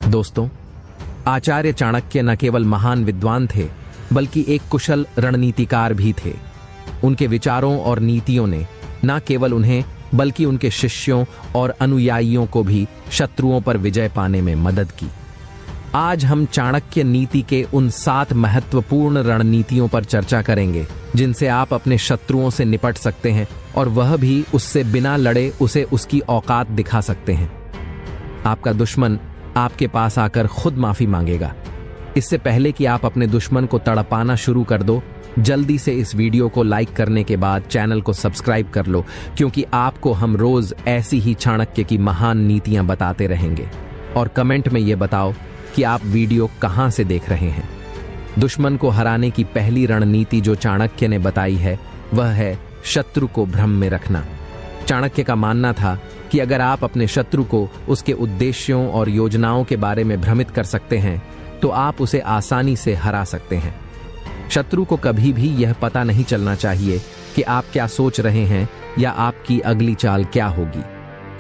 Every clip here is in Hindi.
दोस्तों, आचार्य चाणक्य न केवल महान विद्वान थे बल्कि एक कुशल रणनीतिकार भी थे। उनके विचारों और नीतियों ने न केवल उन्हें बल्कि उनके शिष्यों और अनुयायियों को भी शत्रुओं पर विजय पाने में मदद की। आज हम चाणक्य नीति के उन 7 महत्वपूर्ण रणनीतियों पर चर्चा करेंगे जिनसे आप अपने शत्रुओं से निपट सकते हैं और वह भी उससे बिना लड़े उसे उसकी औकात दिखा सकते हैं। आपका दुश्मन आपके पास आकर खुद माफी मांगेगा। इससे पहले कि आप अपने दुश्मन को तड़पाना शुरू कर दो, जल्दी से इस वीडियो को लाइक करने के बाद चैनल को सब्सक्राइब कर लो, क्योंकि आपको हम रोज ऐसी ही चाणक्य की महान नीतियां बताते रहेंगे। और कमेंट में ये बताओ कि आप वीडियो कहां से देख रहे हैं। दुश्मन को हराने की पहली रणनीति जो चाणक्य ने बताई है वह है शत्रु को भ्रम में रखना। चाणक्य का मानना था कि अगर आप अपने शत्रु को उसके उद्देश्यों और योजनाओं के बारे में भ्रमित कर सकते हैं तो आप उसे आसानी से हरा सकते हैं। शत्रु को कभी भी यह पता नहीं चलना चाहिए कि आप क्या सोच रहे हैं या आपकी अगली चाल क्या होगी।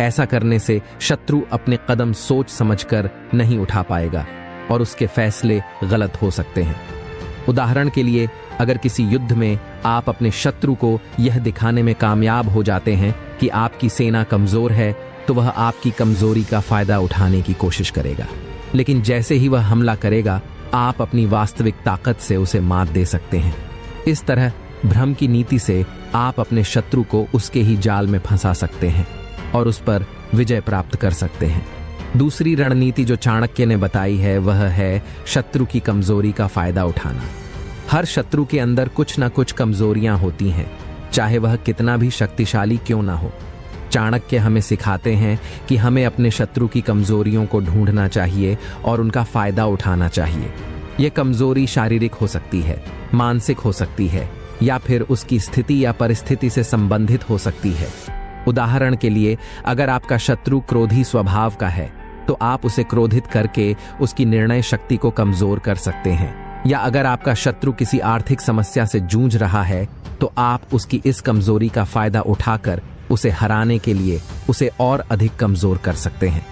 ऐसा करने से शत्रु अपने कदम सोच समझकर नहीं उठा पाएगा और उसके फैसले गलत हो सकते हैं। उदाहरण के लिए, अगर किसी युद्ध में आप अपने शत्रु को यह दिखाने में कामयाब हो जाते हैं कि आपकी सेना कमजोर है, तो वह आपकी कमजोरी का फायदा उठाने की कोशिश करेगा। लेकिन जैसे ही वह हमला करेगा, आप अपनी वास्तविक ताकत से उसे मात दे सकते हैं। इस तरह भ्रम की नीति से आप अपने शत्रु को उसके ही जाल में फंसा सकते हैं और उस पर विजय प्राप्त कर सकते हैं। दूसरी रणनीति जो चाणक्य ने बताई है वह है शत्रु की कमजोरी का फायदा उठाना। हर शत्रु के अंदर कुछ ना कुछ कमजोरियां होती हैं, चाहे वह कितना भी शक्तिशाली क्यों ना हो। चाणक्य हमें सिखाते हैं कि हमें अपने शत्रु की कमजोरियों को ढूंढना चाहिए और उनका फायदा उठाना चाहिए। यह कमजोरी शारीरिक हो सकती है, मानसिक हो सकती है या फिर उसकी स्थिति या परिस्थिति से संबंधित हो सकती है। उदाहरण के लिए, अगर आपका शत्रु क्रोधी स्वभाव का है तो आप उसे क्रोधित करके उसकी निर्णय शक्ति को कमजोर कर सकते हैं। या अगर आपका शत्रु किसी आर्थिक समस्या से जूझ रहा है तो आप उसकी इस कमजोरी का फायदा उठाकर उसे हराने के लिए उसे और अधिक कमजोर कर सकते हैं।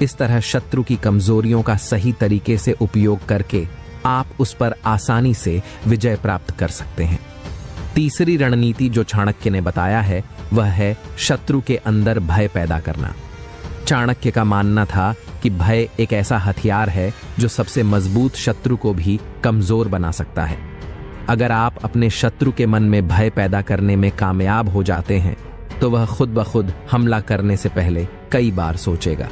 इस तरह शत्रु की कमजोरियों का सही तरीके से उपयोग करके आप उस पर आसानी से विजय प्राप्त कर सकते हैं। तीसरी रणनीति जो चाणक्य ने बताया है वह है शत्रु के अंदर भय पैदा करना। चाणक्य का मानना था कि भय एक ऐसा हथियार है जो सबसे मजबूत शत्रु को भी कमजोर बना सकता है। अगर आप अपने शत्रु के मन में भय पैदा करने में कामयाब हो जाते हैं तो वह खुद ब खुद हमला करने से पहले कई बार सोचेगा।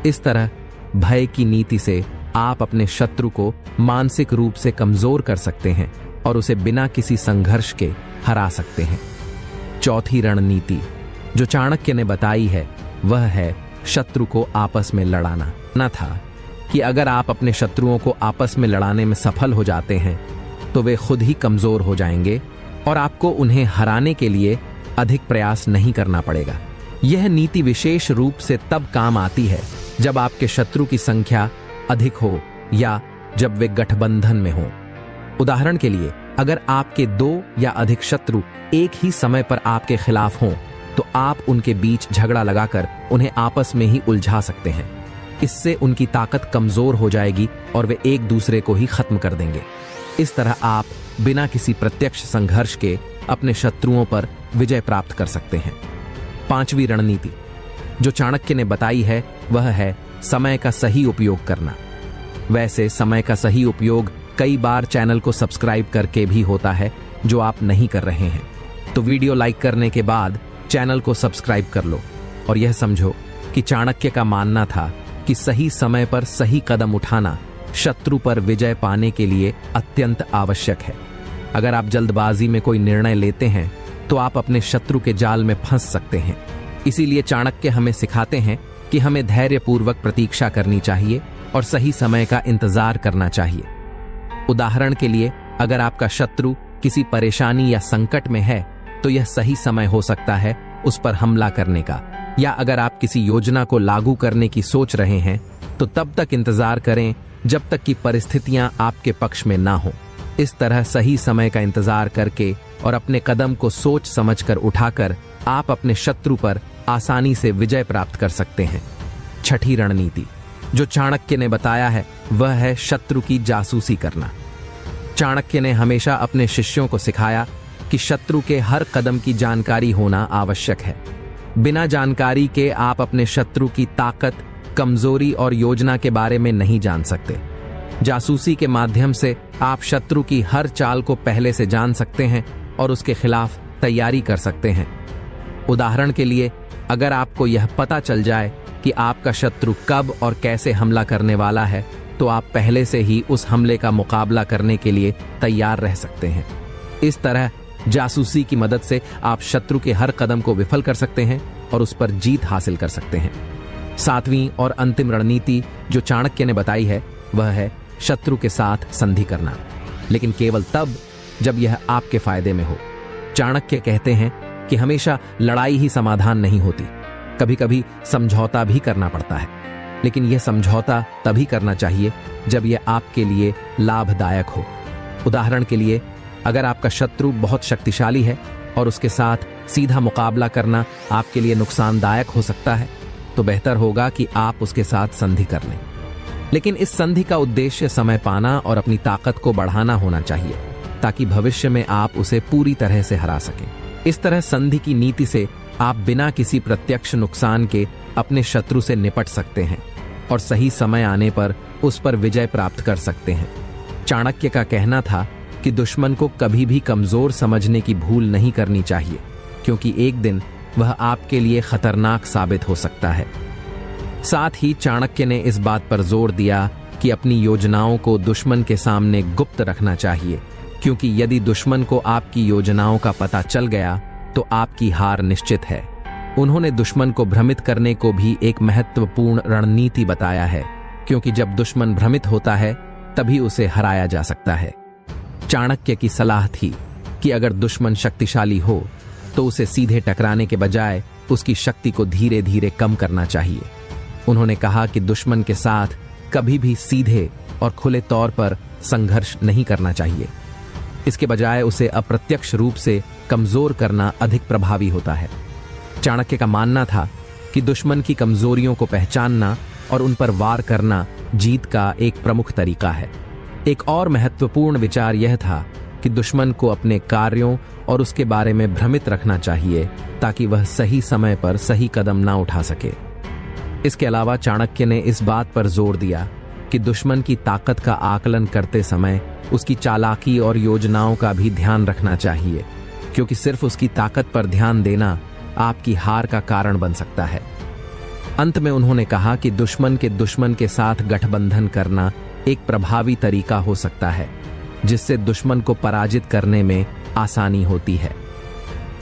इस तरह भय की नीति से आप अपने शत्रु को मानसिक रूप से कमजोर कर सकते हैं और उसे बिना किसी संघर्ष के हरा सकते हैं। चौथी रणनीति जो चाणक्य ने बताई है वह है शत्रु को आपस में लड़ाना। न था कि अगर आप अपने शत्रुओं को आपस में लड़ाने में सफल हो जाते हैं तो वे खुद ही कमजोर हो जाएंगे और आपको उन्हें हराने के लिए अधिक प्रयास नहीं करना पड़ेगा। यह नीति विशेष रूप से तब काम आती है जब आपके शत्रु की संख्या अधिक हो या जब वे गठबंधन में हो। उदाहरण के लिए, अगर आपके 2 या अधिक शत्रु एक ही समय पर आपके खिलाफ हों तो आप उनके बीच झगड़ा लगाकर उन्हें आपस में ही उलझा सकते हैं। इससे उनकी ताकत कमजोर हो जाएगी और वे एक दूसरे को ही खत्म कर देंगे। इस तरह आप बिना किसी प्रत्यक्ष संघर्ष के अपने शत्रुओं पर विजय प्राप्त कर सकते हैं। पांचवी रणनीति जो चाणक्य ने बताई है वह है समय का सही उपयोग करना। वैसे समय का सही उपयोग कई बार चैनल को सब्सक्राइब करके भी होता है, जो आप नहीं कर रहे हैं। तो वीडियो लाइक करने के बाद चैनल को सब्सक्राइब कर लो और यह समझो कि चाणक्य का मानना था कि सही समय पर सही कदम उठाना शत्रु पर विजय पाने के लिए अत्यंत आवश्यक है। अगर आप जल्दबाजी में कोई निर्णय लेते हैं तो आप अपने शत्रु के जाल में फंस सकते हैं। इसीलिए चाणक्य हमें सिखाते हैं कि हमें धैर्यपूर्वक प्रतीक्षा करनी चाहिए और सही समय का इंतजार करना चाहिए। उदाहरण के लिए, अगर आपका शत्रु किसी परेशानी या संकट में है तो यह सही समय हो सकता है उस पर हमला करने का। या अगर आप किसी योजना को लागू करने की सोच रहे हैं तो तब तक इंतजार करें जब तक कि परिस्थितियां आपके पक्ष में ना हो। इस तरह सही समय का इंतजार करके और अपने कदम को सोच समझकर उठाकर आप अपने शत्रु पर आसानी से विजय प्राप्त कर सकते हैं। छठी रणनीति जो चाणक्य ने बताया है वह है शत्रु की जासूसी करना। चाणक्य ने हमेशा अपने शिष्यों को सिखाया कि शत्रु के हर कदम की जानकारी होना आवश्यक है। बिना जानकारी के आप अपने शत्रु की ताकत, कमजोरी और योजना के बारे में नहीं जान सकते। जासूसी के माध्यम से आप शत्रु की हर चाल को पहले से जान सकते हैं और उसके खिलाफ तैयारी कर सकते हैं। उदाहरण के लिए, अगर आपको यह पता चल जाए कि आपका शत्रु कब और कैसे हमला करने वाला है, तो आप पहले से ही उस हमले का मुकाबला करने के लिए तैयार रह सकते हैं। इस तरह जासूसी की मदद से आप शत्रु के हर कदम को विफल कर सकते हैं और उस पर जीत हासिल कर सकते हैं। 7वीं और अंतिम रणनीति जो चाणक्य ने बताई है वह है शत्रु के साथ संधि करना, लेकिन केवल तब जब यह आपके फायदे में हो। चाणक्य कहते हैं कि हमेशा लड़ाई ही समाधान नहीं होती, कभी कभी समझौता भी करना पड़ता है, लेकिन यह समझौता तभी करना चाहिए जब यह आपके लिए लाभदायक हो। उदाहरण के लिए, अगर आपका शत्रु बहुत शक्तिशाली है और उसके साथ सीधा मुकाबला करना आपके लिए नुकसानदायक हो सकता है, तो बेहतर होगा कि आप उसके साथ संधि कर लें। लेकिन इस संधि का उद्देश्य समय पाना और अपनी ताकत को बढ़ाना होना चाहिए, ताकि भविष्य में आप उसे पूरी तरह से हरा सकें। इस तरह संधि की नीति से आप बिना किसी प्रत्यक्ष नुकसान के अपने शत्रु से निपट सकते हैं और सही समय आने पर उस पर विजय प्राप्त कर सकते हैं। चाणक्य का कहना था कि दुश्मन को कभी भी कमजोर समझने की भूल नहीं करनी चाहिए, क्योंकि एक दिन वह आपके लिए खतरनाक साबित हो सकता है। साथ ही चाणक्य ने इस बात पर जोर दिया कि अपनी योजनाओं को दुश्मन के सामने गुप्त रखना चाहिए, क्योंकि यदि दुश्मन को आपकी योजनाओं का पता चल गया तो आपकी हार निश्चित है। उन्होंने दुश्मन को भ्रमित करने को भी एक महत्वपूर्ण रणनीति बताया है, क्योंकि जब दुश्मन भ्रमित होता है तभी उसे हराया जा सकता है। चाणक्य की सलाह थी कि अगर दुश्मन शक्तिशाली हो तो उसे सीधे टकराने के बजाय उसकी शक्ति को धीरे धीरे कम करना चाहिए। उन्होंने कहा कि दुश्मन के साथ कभी भी सीधे और खुले तौर पर संघर्ष नहीं करना चाहिए। इसके बजाय उसे अप्रत्यक्ष रूप से कमजोर करना अधिक प्रभावी होता है। चाणक्य का मानना था कि दुश्मन की कमजोरियों को पहचानना और उन पर वार करना जीत का एक प्रमुख तरीका है। एक और महत्वपूर्ण विचार यह था कि दुश्मन को अपने कार्यों और उसके बारे में भ्रमित रखना चाहिए, ताकि वह सही समय पर सही कदम ना उठा सके। इसके अलावा चाणक्य ने इस बात पर जोर दिया कि दुश्मन की ताकत का आकलन करते समय उसकी चालाकी और योजनाओं का भी ध्यान रखना चाहिए, क्योंकि सिर्फ उसकी ताकत पर ध्यान देना आपकी हार का कारण बन सकता है। अंत में उन्होंने कहा कि दुश्मन के साथ गठबंधन करना एक प्रभावी तरीका हो सकता है, जिससे दुश्मन को पराजित करने में आसानी होती है।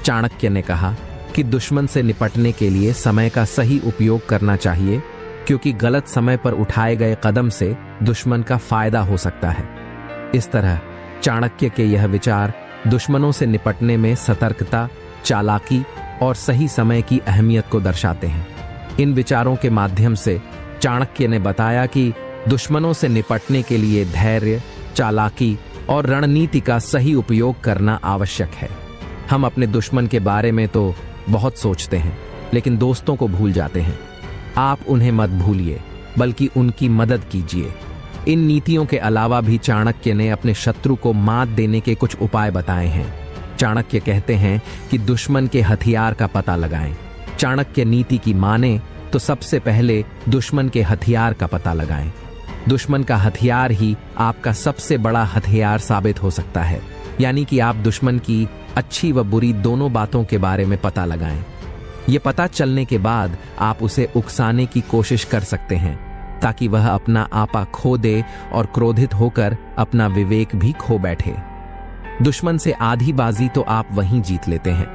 चाणक्य ने कहा कि दुश्मन से निपटने के लिए समय का सही उपयोग करना चाहिए, क्योंकि गलत समय पर उठाए गए कदम से दुश्मन का फायदा हो सकता है। इस तरह चाणक्य के यह विचार दुश्मनों से निपटने में सतर्कता, चालाकी और सही समय की अहमियत को दर्शाते हैं। इन विचारों के माध्यम से चाणक्य ने बताया कि दुश्मनों से निपटने के लिए धैर्य, चालाकी और रणनीति का सही उपयोग करना आवश्यक है। हम अपने दुश्मन के बारे में तो बहुत सोचते हैं, लेकिन दोस्तों को भूल जाते हैं। आप उन्हें मत भूलिए, बल्कि उनकी मदद कीजिए। इन नीतियों के अलावा भी चाणक्य ने अपने शत्रु को मात देने के कुछ उपाय बताए हैं। चाणक्य कहते हैं कि दुश्मन के हथियार का पता लगाएं। चाणक्य नीति की माने तो सबसे पहले दुश्मन के हथियार का पता लगाएं। दुश्मन का हथियार ही आपका सबसे बड़ा हथियार साबित हो सकता है, यानी कि आप दुश्मन की अच्छी व बुरी दोनों बातों के बारे में पता लगाएं। ये पता चलने के बाद आप उसे उकसाने की कोशिश कर सकते हैं, ताकि वह अपना आपा खो दे और क्रोधित होकर अपना विवेक भी खो बैठे। दुश्मन से आधी बाजी तो आप वहीं जीत लेते हैं।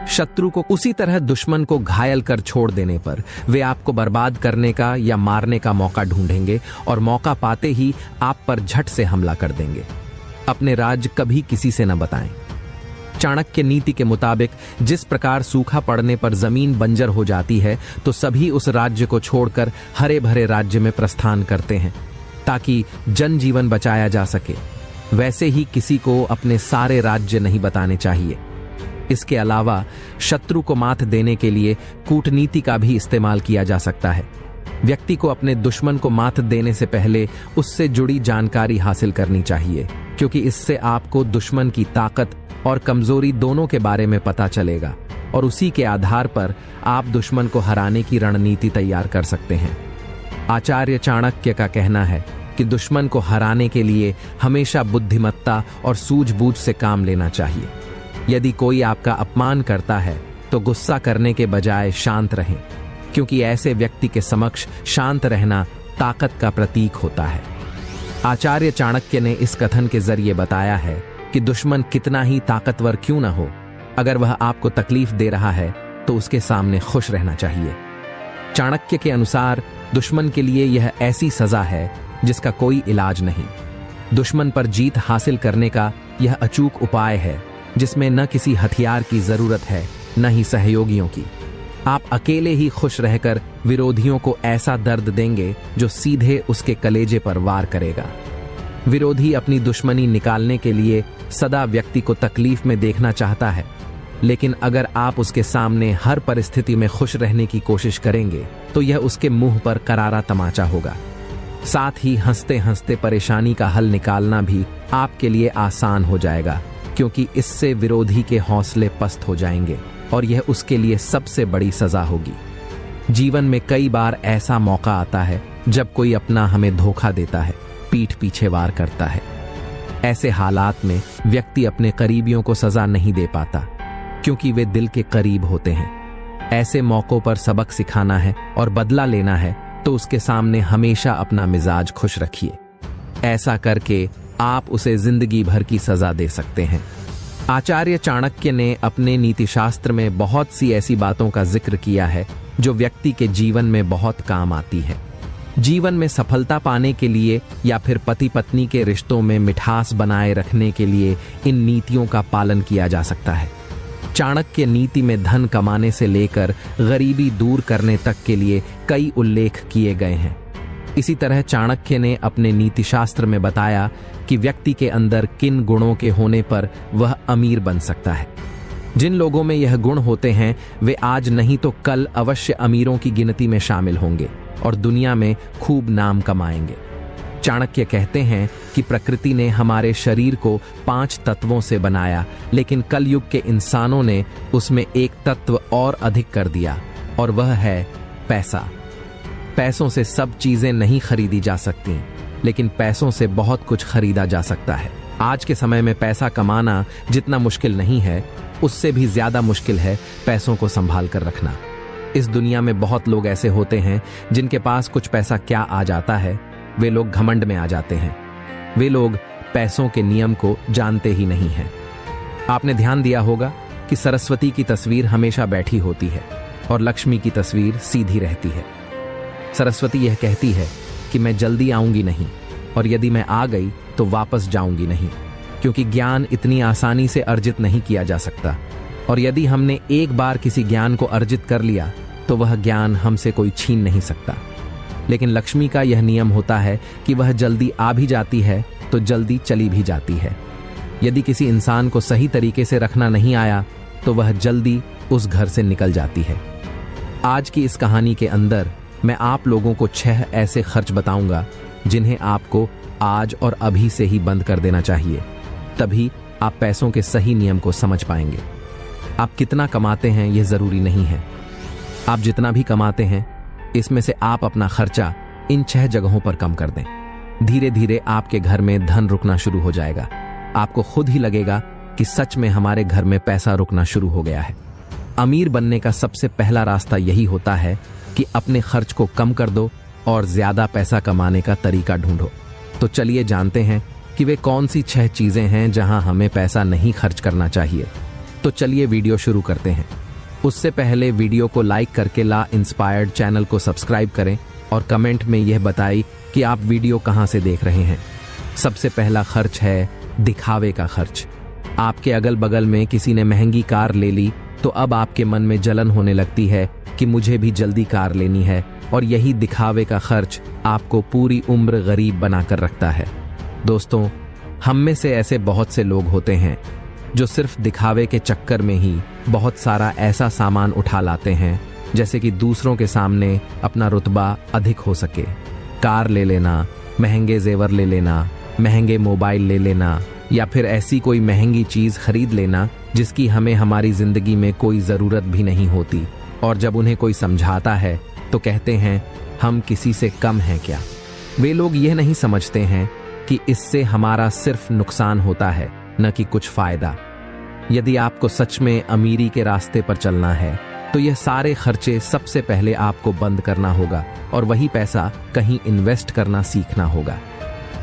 शत्रु को उसी तरह दुश्मन को घायल कर छोड़ देने पर वे आपको बर्बाद करने का या मारने का मौका ढूंढेंगे और मौका पाते ही आप पर झट से हमला कर देंगे। अपने राज कभी किसी से न बताएं। चाणक्य नीति के मुताबिक जिस प्रकार सूखा पड़ने पर जमीन बंजर हो जाती है, तो सभी उस राज्य को छोड़कर हरे भरे राज्य में प्रस्थान करते हैं, ताकि जनजीवन बचाया जा सके। वैसे ही किसी को अपने सारे राज्य नहीं बताने चाहिए। इसके अलावा शत्रु को मात देने के लिए कूटनीति का भी इस्तेमाल किया जा सकता है। व्यक्ति को अपने दुश्मन को मात देने से पहले उससे जुड़ी जानकारी हासिल करनी चाहिए, क्योंकि इससे आपको दुश्मन की ताकत और कमजोरी दोनों के बारे में पता चलेगा और उसी के आधार पर आप दुश्मन को हराने की रणनीति तैयार कर सकते हैं। आचार्य चाणक्य का कहना है कि दुश्मन को हराने के लिए हमेशा बुद्धिमत्ता और सूझबूझ से काम लेना चाहिए। यदि कोई आपका अपमान करता है तो गुस्सा करने के बजाय शांत रहें, क्योंकि ऐसे व्यक्ति के समक्ष शांत रहना ताकत का प्रतीक होता है। आचार्य चाणक्य ने इस कथन के जरिए बताया है कि दुश्मन कितना ही ताकतवर क्यों न हो, अगर वह आपको तकलीफ दे रहा है तो उसके सामने खुश रहना चाहिए। चाणक्य के अनुसार दुश्मन के लिए यह ऐसी सजा है जिसका कोई इलाज नहीं। दुश्मन पर जीत हासिल करने का यह अचूक उपाय है जिसमें न किसी हथियार की जरूरत है न ही सहयोगियों की। आप अकेले ही खुश रहकर विरोधियों को ऐसा दर्द देंगे जो सीधे उसके कलेजे पर वार करेगा। विरोधी अपनी दुश्मनी निकालने के लिए सदा व्यक्ति को तकलीफ में देखना चाहता है, लेकिन अगर आप उसके सामने हर परिस्थिति में खुश रहने की कोशिश करेंगे तो यह उसके मुंह पर करारा तमाचा होगा। साथ ही हंसते हंसते परेशानी का हल निकालना भी आपके लिए आसान हो जाएगा, क्योंकि इससे विरोधी के हौसले पस्त हो जाएंगे और यह उसके लिए सबसे बड़ी सजा होगी। जीवन में कई बार ऐसा मौका आता है जब कोई अपना हमें धोखा देता है, पीठ पीछे वार करता है। ऐसे हालात में व्यक्ति अपने करीबियों को सजा नहीं दे पाता, क्योंकि वे दिल के करीब होते हैं। ऐसे मौकों पर सबक सिखाना है और बदला लेना है तो उसके सामने हमेशा अपना मिजाज खुश रखिए। ऐसा करके आप उसे जिंदगी भर की सजा दे सकते हैं। आचार्य चाणक्य ने अपने नीतिशास्त्र में बहुत सी ऐसी बातों का जिक्र किया है जो व्यक्ति के जीवन में बहुत काम आती है। जीवन में सफलता पाने के लिए या फिर पति पत्नी के रिश्तों में मिठास बनाए रखने के लिए इन नीतियों का पालन किया जा सकता है। चाणक्य नीति में धन कमाने से लेकर गरीबी दूर करने तक के लिए कई उल्लेख किए गए हैं। इसी तरह चाणक्य ने अपने नीतिशास्त्र में बताया कि व्यक्ति के अंदर किन गुणों के होने पर वह अमीर बन सकता है। जिन लोगों में यह गुण होते हैं वे आज नहीं तो कल अवश्य अमीरों की गिनती में शामिल होंगे और दुनिया में खूब नाम कमाएंगे। चाणक्य कहते हैं कि प्रकृति ने हमारे शरीर को 5 तत्वों से बनाया, लेकिन कलयुग के इंसानों ने उसमें एक तत्व और अधिक कर दिया और वह है पैसा। पैसों से सब चीजें नहीं खरीदी जा सकती, लेकिन पैसों से बहुत कुछ खरीदा जा सकता है। आज के समय में पैसा कमाना जितना मुश्किल नहीं है, उससे भी ज्यादा मुश्किल है पैसों को संभाल कर रखना। इस दुनिया में बहुत लोग ऐसे होते हैं जिनके पास कुछ पैसा क्या आ जाता है, वे लोग घमंड में आ जाते हैं। वे लोग पैसों के नियम को जानते ही नहीं हैं। आपने ध्यान दिया होगा कि सरस्वती की तस्वीर हमेशा बैठी होती है और लक्ष्मी की तस्वीर सीधी रहती है। सरस्वती यह कहती है कि मैं जल्दी आऊंगी नहीं, और यदि मैं आ गई तो वापस जाऊंगी नहीं, क्योंकि ज्ञान इतनी आसानी से अर्जित नहीं किया जा सकता, और यदि हमने एक बार किसी ज्ञान को अर्जित कर लिया तो वह ज्ञान हमसे कोई छीन नहीं सकता। लेकिन लक्ष्मी का यह नियम होता है कि वह जल्दी आ भी जाती है तो जल्दी चली भी जाती है। यदि किसी इंसान को सही तरीके से रखना नहीं आया तो वह जल्दी उस घर से निकल जाती है। आज की इस कहानी के अंदर मैं आप लोगों को 6 ऐसे खर्च बताऊंगा जिन्हें आपको आज और अभी से ही बंद कर देना चाहिए, तभी आप पैसों के सही नियम को समझ पाएंगे। आप कितना कमाते हैं यह जरूरी नहीं है, आप जितना भी कमाते हैं इसमें से आप अपना खर्चा इन 6 जगहों पर कम कर दें। धीरे धीरे आपके घर में धन रुकना शुरू हो जाएगा। आपको खुद ही लगेगा कि सच में हमारे घर में पैसा रुकना शुरू हो गया है। अमीर बनने का सबसे पहला रास्ता यही होता है कि अपने खर्च को कम कर दो और ज्यादा पैसा कमाने का तरीका ढूंढो। तो चलिए जानते हैं कि वे कौन सी 6 चीजें हैं जहां हमें पैसा नहीं खर्च करना चाहिए। तो चलिए वीडियो शुरू करते हैं। उससे पहले वीडियो को लाइक करके ला इंस्पायर्ड चैनल को सब्सक्राइब करें और कमेंट में यह बताइए कि आप वीडियो कहां से देख रहे हैं। सबसे पहला खर्च है दिखावे का खर्च। आपके अगल बगल में किसी ने महंगी कार ले ली तो अब आपके मन में जलन होने लगती है कि मुझे भी जल्दी कार लेनी है, और यही दिखावे का खर्च आपको पूरी उम्र गरीब बनाकर रखता है। दोस्तों, हम में से ऐसे बहुत से लोग होते हैं जो सिर्फ दिखावे के चक्कर में ही बहुत सारा ऐसा सामान उठा लाते हैं जैसे कि दूसरों के सामने अपना रुतबा अधिक हो सके। कार ले लेना, महंगे जेवर ले लेना, महंगे मोबाइल ले लेना, या फिर ऐसी कोई महंगी चीज खरीद लेना जिसकी हमें हमारी जिंदगी में कोई जरूरत भी नहीं होती। और जब उन्हें कोई समझाता है तो कहते हैं हम किसी से कम हैं क्या। वे लोग यह नहीं समझते हैं कि इससे हमारा सिर्फ नुकसान होता है, न कि कुछ फायदा। यदि आपको सच में अमीरी के रास्ते पर चलना है तो यह सारे खर्चे सबसे पहले आपको बंद करना होगा और वही पैसा कहीं इन्वेस्ट करना सीखना होगा।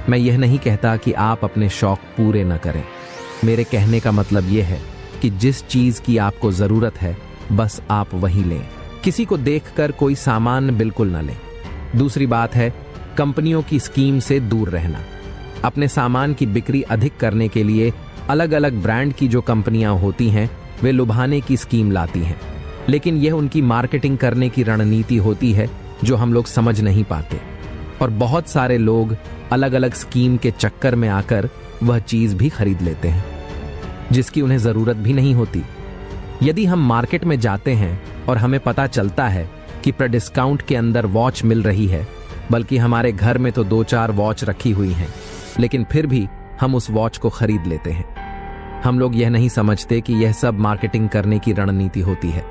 मैं यह नहीं कहता कि आप अपने शौक पूरे न करें। मेरे कहने का मतलब यह है कि जिस चीज की आपको जरूरत है बस आप वही लें। किसी को देखकर कोई सामान बिल्कुल न लें। दूसरी बात है कंपनियों की स्कीम से दूर रहना। अपने सामान की बिक्री अधिक करने के लिए अलग अलग ब्रांड की जो कंपनियां होती हैं वे लुभाने की स्कीम लाती हैं, लेकिन यह उनकी मार्केटिंग करने की रणनीति होती है जो हम लोग समझ नहीं पाते। और बहुत सारे लोग अलग अलग स्कीम के चक्कर में आकर वह चीज भी खरीद लेते हैं जिसकी उन्हें जरूरत भी नहीं होती। यदि हम मार्केट में जाते हैं और हमें पता चलता है कि पर डिस्काउंट के अंदर वॉच मिल रही है, बल्कि हमारे घर में तो 2-4 वॉच रखी हुई हैं, लेकिन फिर भी हम उस वॉच को खरीद लेते हैं। हम लोग यह नहीं समझते कि यह सब मार्केटिंग करने की रणनीति होती है।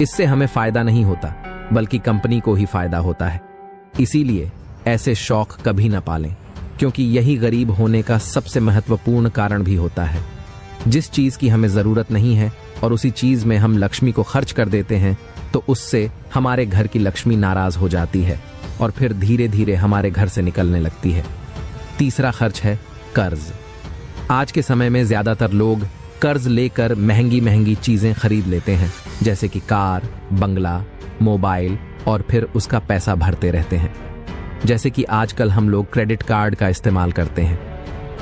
इससे हमें फायदा नहीं होता बल्कि कंपनी को ही फायदा होता है। इसीलिए ऐसे शौक कभी न पालें, क्योंकि यही गरीब होने का सबसे महत्वपूर्ण कारण भी होता है। जिस चीज की हमें जरूरत नहीं है और उसी चीज में हम लक्ष्मी को खर्च कर देते हैं तो उससे हमारे घर की लक्ष्मी नाराज हो जाती है और फिर धीरे धीरे हमारे घर से निकलने लगती है। तीसरा खर्च है कर्ज। आज के समय में ज्यादातर लोग कर्ज लेकर महंगी महंगी चीजें खरीद लेते हैं, जैसे कि कार, बंगला, मोबाइल, और फिर उसका पैसा भरते रहते हैं। जैसे कि आजकल हम लोग क्रेडिट कार्ड का इस्तेमाल करते हैं।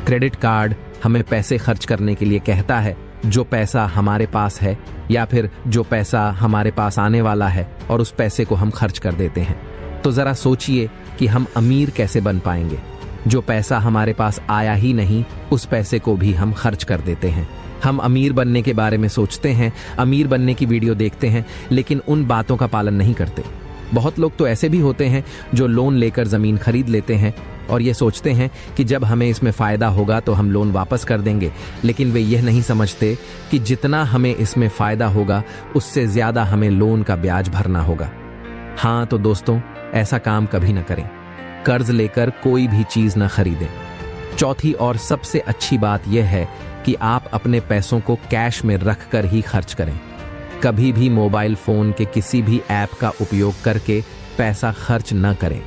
क्रेडिट कार्ड हमें पैसे खर्च करने के लिए कहता है, जो पैसा हमारे पास है या फिर जो पैसा हमारे पास आने वाला है, और उस पैसे को हम खर्च कर देते हैं। तो जरा सोचिए कि हम अमीर कैसे बन पाएंगे। जो पैसा हमारे पास आया ही नहीं उस पैसे को भी हम खर्च कर देते हैं। हम अमीर बनने के बारे में सोचते हैं, अमीर बनने की वीडियो देखते हैं, लेकिन उन बातों का पालन नहीं करते। बहुत लोग तो ऐसे भी होते हैं जो लोन लेकर जमीन खरीद लेते हैं और ये सोचते हैं कि जब हमें इसमें फायदा होगा तो हम लोन वापस कर देंगे, लेकिन वे यह नहीं समझते कि जितना हमें इसमें फायदा होगा उससे ज्यादा हमें लोन का ब्याज भरना होगा। हाँ तो दोस्तों, ऐसा काम कभी न करें। कर्ज लेकर कोई भी चीज न खरीदें। चौथी और सबसे अच्छी बात यह है कि आप अपने पैसों को कैश में रखकर ही खर्च करें। कभी भी मोबाइल फोन के किसी भी ऐप का उपयोग करके पैसा खर्च न करें।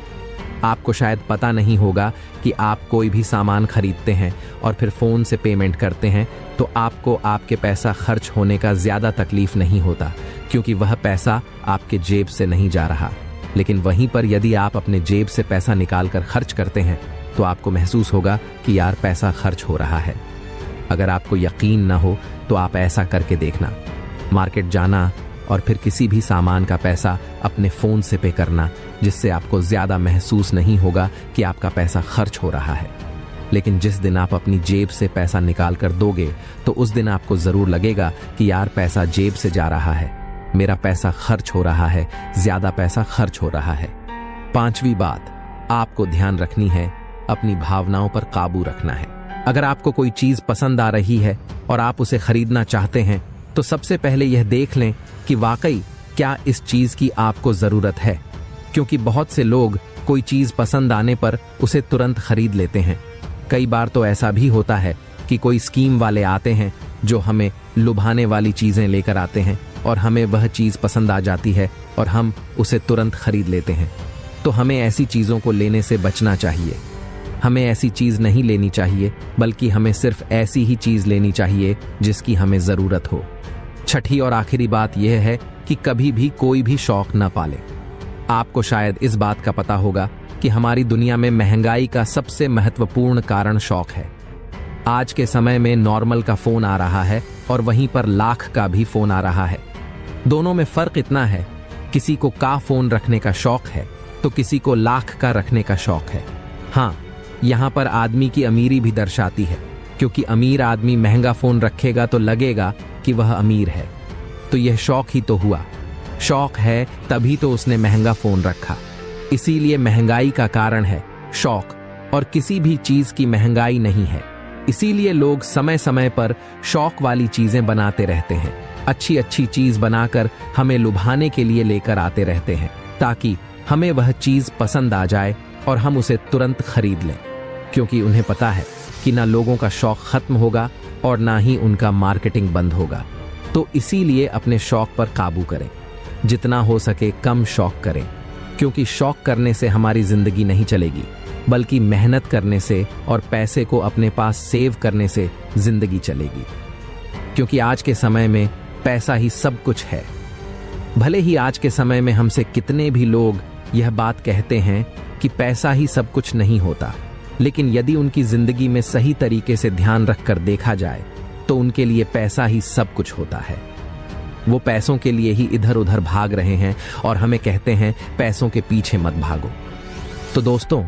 आपको शायद पता नहीं होगा कि आप कोई भी सामान खरीदते हैं और फिर फोन से पेमेंट करते हैं तो आपको आपके पैसा खर्च होने का ज्यादा तकलीफ नहीं होता, क्योंकि वह पैसा आपके जेब से नहीं जा रहा। लेकिन वहीं पर यदि आप अपने जेब से पैसा निकाल कर खर्च करते हैं तो आपको महसूस होगा कि यार पैसा खर्च हो रहा है। अगर आपको यकीन न हो तो आप ऐसा करके देखना। मार्केट जाना और फिर किसी भी सामान का पैसा अपने फोन से पे करना, जिससे आपको ज्यादा महसूस नहीं होगा कि आपका पैसा खर्च हो रहा है। लेकिन जिस दिन आप अपनी जेब से पैसा निकाल कर दोगे तो उस दिन आपको जरूर लगेगा कि यार पैसा जेब से जा रहा है, मेरा पैसा खर्च हो रहा है, ज्यादा पैसा खर्च हो रहा है। पांचवी बात आपको ध्यान रखनी है, अपनी भावनाओं पर काबू रखना है। अगर आपको कोई चीज पसंद आ रही है और आप उसे खरीदना चाहते हैं तो सबसे पहले यह देख लें कि वाकई क्या इस चीज की आपको जरूरत है, क्योंकि बहुत से लोग कोई चीज पसंद आने पर उसे तुरंत खरीद लेते हैं। कई बार तो ऐसा भी होता है कि कोई स्कीम वाले आते हैं जो हमें लुभाने वाली चीजें लेकर आते हैं और हमें वह चीज पसंद आ जाती है और हम उसे तुरंत खरीद लेते हैं। तो हमें ऐसी चीजों को लेने से बचना चाहिए। हमें ऐसी चीज नहीं लेनी चाहिए, बल्कि हमें सिर्फ ऐसी ही चीज लेनी चाहिए जिसकी हमें जरूरत हो। छठी और आखिरी बात यह है कि कभी भी कोई भी शौक न पाले। आपको शायद इस बात का पता होगा कि हमारी दुनिया में महंगाई का सबसे महत्वपूर्ण कारण शौक है। आज के समय में नॉर्मल का फोन आ रहा है और वहीं पर लाख का भी फोन आ रहा है। दोनों में फर्क इतना है, किसी को का फोन रखने का शौक है तो किसी को लाख का रखने का शौक है। हाँ, यहाँ पर आदमी की अमीरी भी दर्शाती है, क्योंकि अमीर आदमी महंगा फोन रखेगा तो लगेगा कि वह अमीर है। तो यह शौक ही तो हुआ। शौक है तभी तो उसने महंगा फोन रखा। इसीलिए महंगाई का कारण है शौक, और किसी भी चीज की महंगाई नहीं है। इसीलिए लोग समय समय पर शौक वाली चीजें बनाते रहते हैं, अच्छी अच्छी चीज बनाकर हमें लुभाने के लिए लेकर आते रहते हैं, ताकि हमें वह चीज पसंद आ जाए और हम उसे तुरंत खरीद लें, क्योंकि उन्हें पता है कि ना लोगों का शौक खत्म होगा और ना ही उनका मार्केटिंग बंद होगा। तो इसीलिए अपने शौक पर काबू करें, जितना हो सके कम शौक करें, क्योंकि शौक करने से हमारी जिंदगी नहीं चलेगी, बल्कि मेहनत करने से और पैसे को अपने पास सेव करने से जिंदगी चलेगी। क्योंकि आज के समय में पैसा ही सब कुछ है। भले ही आज के समय में हमसे कितने भी लोग यह बात कहते हैं कि पैसा ही सब कुछ नहीं होता, लेकिन यदि उनकी जिंदगी में सही तरीके से ध्यान रखकर देखा जाए तो उनके लिए पैसा ही सब कुछ होता है। वो पैसों के लिए ही इधर उधर भाग रहे हैं और हमें कहते हैं पैसों के पीछे मत भागो। तो दोस्तों,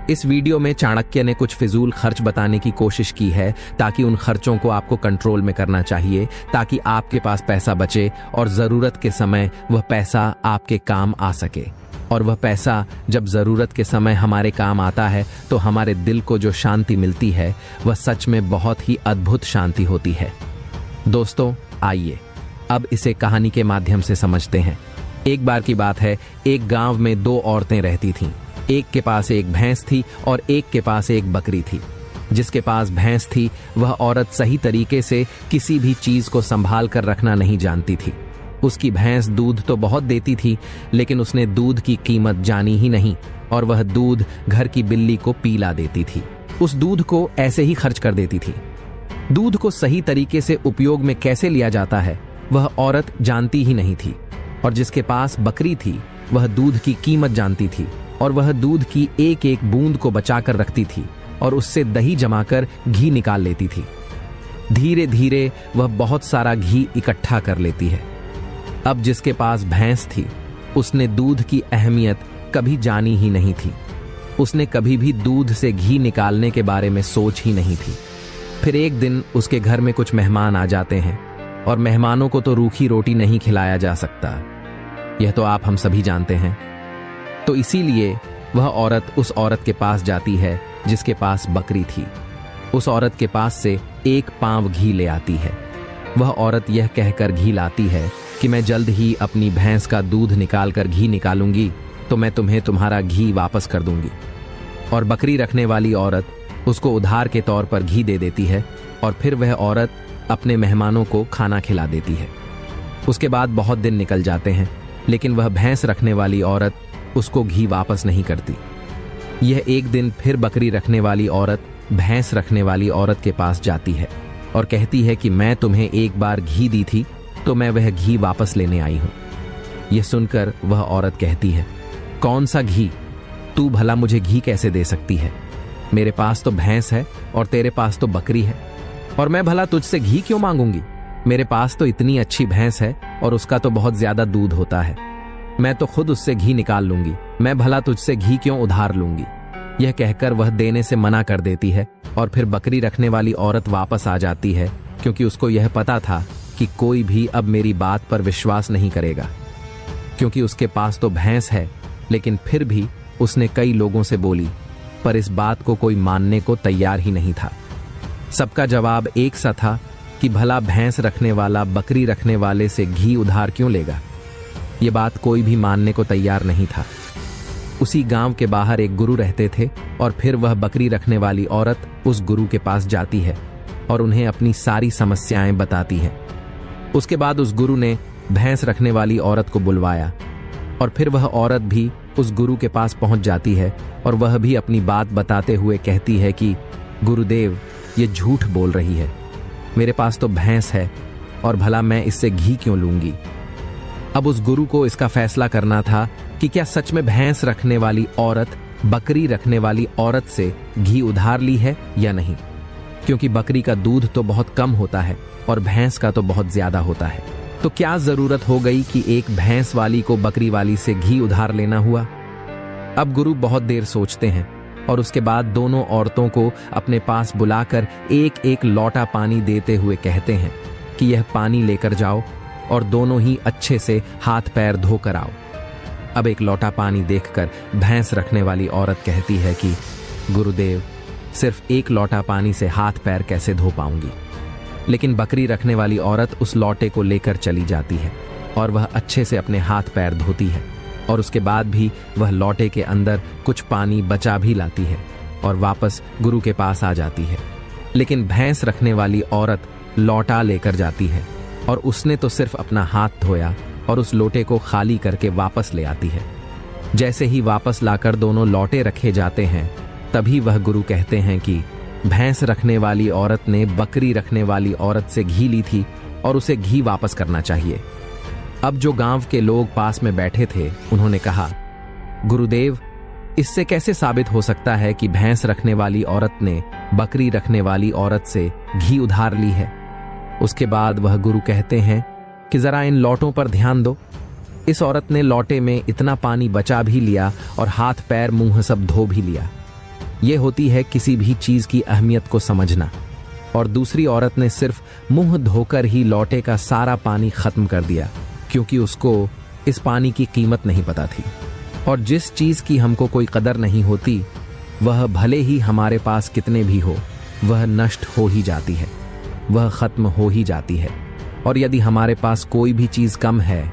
इस वीडियो में चाणक्य ने कुछ फिजूल खर्च बताने की कोशिश की है, ताकि उन खर्चों को आपको कंट्रोल में करना चाहिए, ताकि आपके पास पैसा बचे और जरूरत के समय वह पैसा आपके काम आ सके। और वह पैसा जब जरूरत के समय हमारे काम आता है तो हमारे दिल को जो शांति मिलती है वह सच में बहुत ही अद्भुत शांति होती है। दोस्तों, आइए अब इसे कहानी के माध्यम से समझते हैं। एक बार की बात है, एक गांव में दो औरतें रहती थीं। एक के पास एक भैंस थी और एक के पास एक बकरी थी। जिसके पास भैंस थी वह औरत सही तरीके से किसी भी चीज को संभाल कर रखना नहीं जानती थी। उसकी भैंस दूध तो बहुत देती थी, लेकिन उसने दूध की कीमत जानी ही नहीं और वह दूध घर की बिल्ली को पिला देती थी। उस दूध को ऐसे ही खर्च कर देती थी। दूध को सही तरीके से उपयोग में कैसे लिया जाता है वह औरत जानती ही नहीं थी। और जिसके पास बकरी थी वह दूध की कीमत जानती थी और वह दूध की एक एक बूंद को बचाकर रखती थी और उससे दही जमाकर घी निकाल लेती थी। धीरे धीरे वह बहुत सारा घी इकट्ठा कर लेती है। अब जिसके पास भैंस थी उसने दूध की अहमियत कभी जानी ही नहीं थी। उसने कभी भी दूध से घी निकालने के बारे में सोच ही नहीं थी। फिर एक दिन उसके घर में कुछ मेहमान आ जाते हैं और मेहमानों को तो रूखी रोटी नहीं खिलाया जा सकता, यह तो आप हम सभी जानते हैं। तो इसीलिए वह औरत उस औरत के पास जाती है जिसके पास बकरी थी। उस औरत के पास से एक पांव घी ले आती है। वह औरत यह कहकर घी लाती है कि मैं जल्द ही अपनी भैंस का दूध निकालकर घी निकालूंगी तो मैं तुम्हें तुम्हारा घी वापस कर दूंगी। और बकरी रखने वाली औरत उसको उधार के तौर पर घी दे देती है और फिर वह औरत अपने मेहमानों को खाना खिला देती है। उसके बाद बहुत दिन निकल जाते हैं, लेकिन वह भैंस रखने वाली औरत उसको घी वापस नहीं करती। यह एक दिन फिर बकरी रखने वाली औरत भैंस रखने वाली औरत के पास जाती है और कहती है कि मैं तुम्हें एक बार घी दी थी तो मैं वह घी वापस लेने आई हूं। यह सुनकर वह औरत कहती है, कौन सा घी? तू भला मुझे घी कैसे दे सकती है? मेरे पास तो भैंस है और तेरे पास तो बकरी है, और मैं भला तुझसे घी क्यों मांगूंगी? मेरे पास तो इतनी अच्छी भैंस है और उसका तो बहुत ज्यादा दूध होता है। मैं तो खुद उससे घी निकाल लूंगी, मैं भला तुझसे घी क्यों उधार लूंगी? यह कहकर वह देने से मना कर देती है और फिर बकरी रखने वाली औरत वापस आ जाती है, क्योंकि उसको यह पता था कि कोई भी अब मेरी बात पर विश्वास नहीं करेगा। क्योंकि उसके पास तो भैंस है, लेकिन फिर भी उसने कई लोगों से बोली, पर इस बात को कोई मानने को तैयार ही नहीं था। सबका जवाब एक सा था कि भला भैंस रखने वाला बकरी रखने वाले से घी उधार क्यों लेगा? ये बात कोई भी मानने को तैयार नहीं था। उसी गांव के बाहर एक गुरु रहते थे और फिर वह बकरी रखने वाली औरत उस गुरु के पास जाती है और उन्हें अपनी सारी समस्याएं बताती है। उसके बाद उस गुरु ने भैंस रखने वाली औरत को बुलवाया और फिर वह औरत भी उस गुरु के पास पहुंच जाती है और वह भी अपनी बात बताते हुए कहती है कि गुरुदेव, ये झूठ बोल रही है, मेरे पास तो भैंस है और भला मैं इससे घी क्यों लूंगी? अब उस गुरु को इसका फैसला करना था कि क्या सच में भैंस रखने वाली औरत बकरी रखने वाली औरत से घी उधार ली है या नहीं, क्योंकि बकरी का दूध तो बहुत कम होता है और भैंस का तो बहुत ज्यादा होता है। तो क्या जरूरत हो गई कि एक भैंस वाली को बकरी वाली से घी उधार लेना हुआ? अब गुरु बहुत देर सोचते हैं और उसके बाद दोनों औरतों को अपने पास बुलाकर एक एक लोटा पानी देते हुए कहते हैं कि यह पानी लेकर जाओ और दोनों ही अच्छे से हाथ पैर धोकर आओ। अब एक लोटा पानी देखकर भैंस रखने वाली औरत कहती है कि गुरुदेव, सिर्फ एक लोटा पानी से हाथ पैर कैसे धो पाऊंगी। लेकिन बकरी रखने वाली औरत उस लोटे को लेकर चली जाती है और वह अच्छे से अपने हाथ पैर धोती है और उसके बाद भी वह लोटे के अंदर कुछ पानी बचा भी लाती है और वापस गुरु के पास आ जाती है। लेकिन भैंस रखने वाली औरत लोटा लेकर जाती है और उसने तो सिर्फ अपना हाथ धोया और उस लोटे को खाली करके वापस ले आती है। जैसे ही वापस लाकर दोनों लोटे रखे जाते हैं, तभी वह गुरु कहते हैं कि भैंस रखने वाली औरत ने बकरी रखने वाली औरत से घी ली थी और उसे घी वापस करना चाहिए। अब जो गांव के लोग पास में बैठे थे, उन्होंने कहा, गुरुदेव, इससे कैसे साबित हो सकता है कि भैंस रखने वाली औरत ने बकरी रखने वाली औरत से घी उधार ली है। उसके बाद वह गुरु कहते हैं कि जरा इन लौटों पर ध्यान दो। इस औरत ने लोटे में इतना पानी बचा भी लिया और हाथ पैर मुंह सब धो भी लिया। यह होती है किसी भी चीज की अहमियत को समझना। और दूसरी औरत ने सिर्फ मुंह धोकर ही लोटे का सारा पानी खत्म कर दिया, क्योंकि उसको इस पानी की कीमत नहीं पता थी। और जिस चीज की हमको कोई कदर नहीं होती, वह भले ही हमारे पास कितने भी हो, वह नष्ट हो ही जाती है, वह खत्म हो ही जाती है। और यदि हमारे पास कोई भी चीज कम है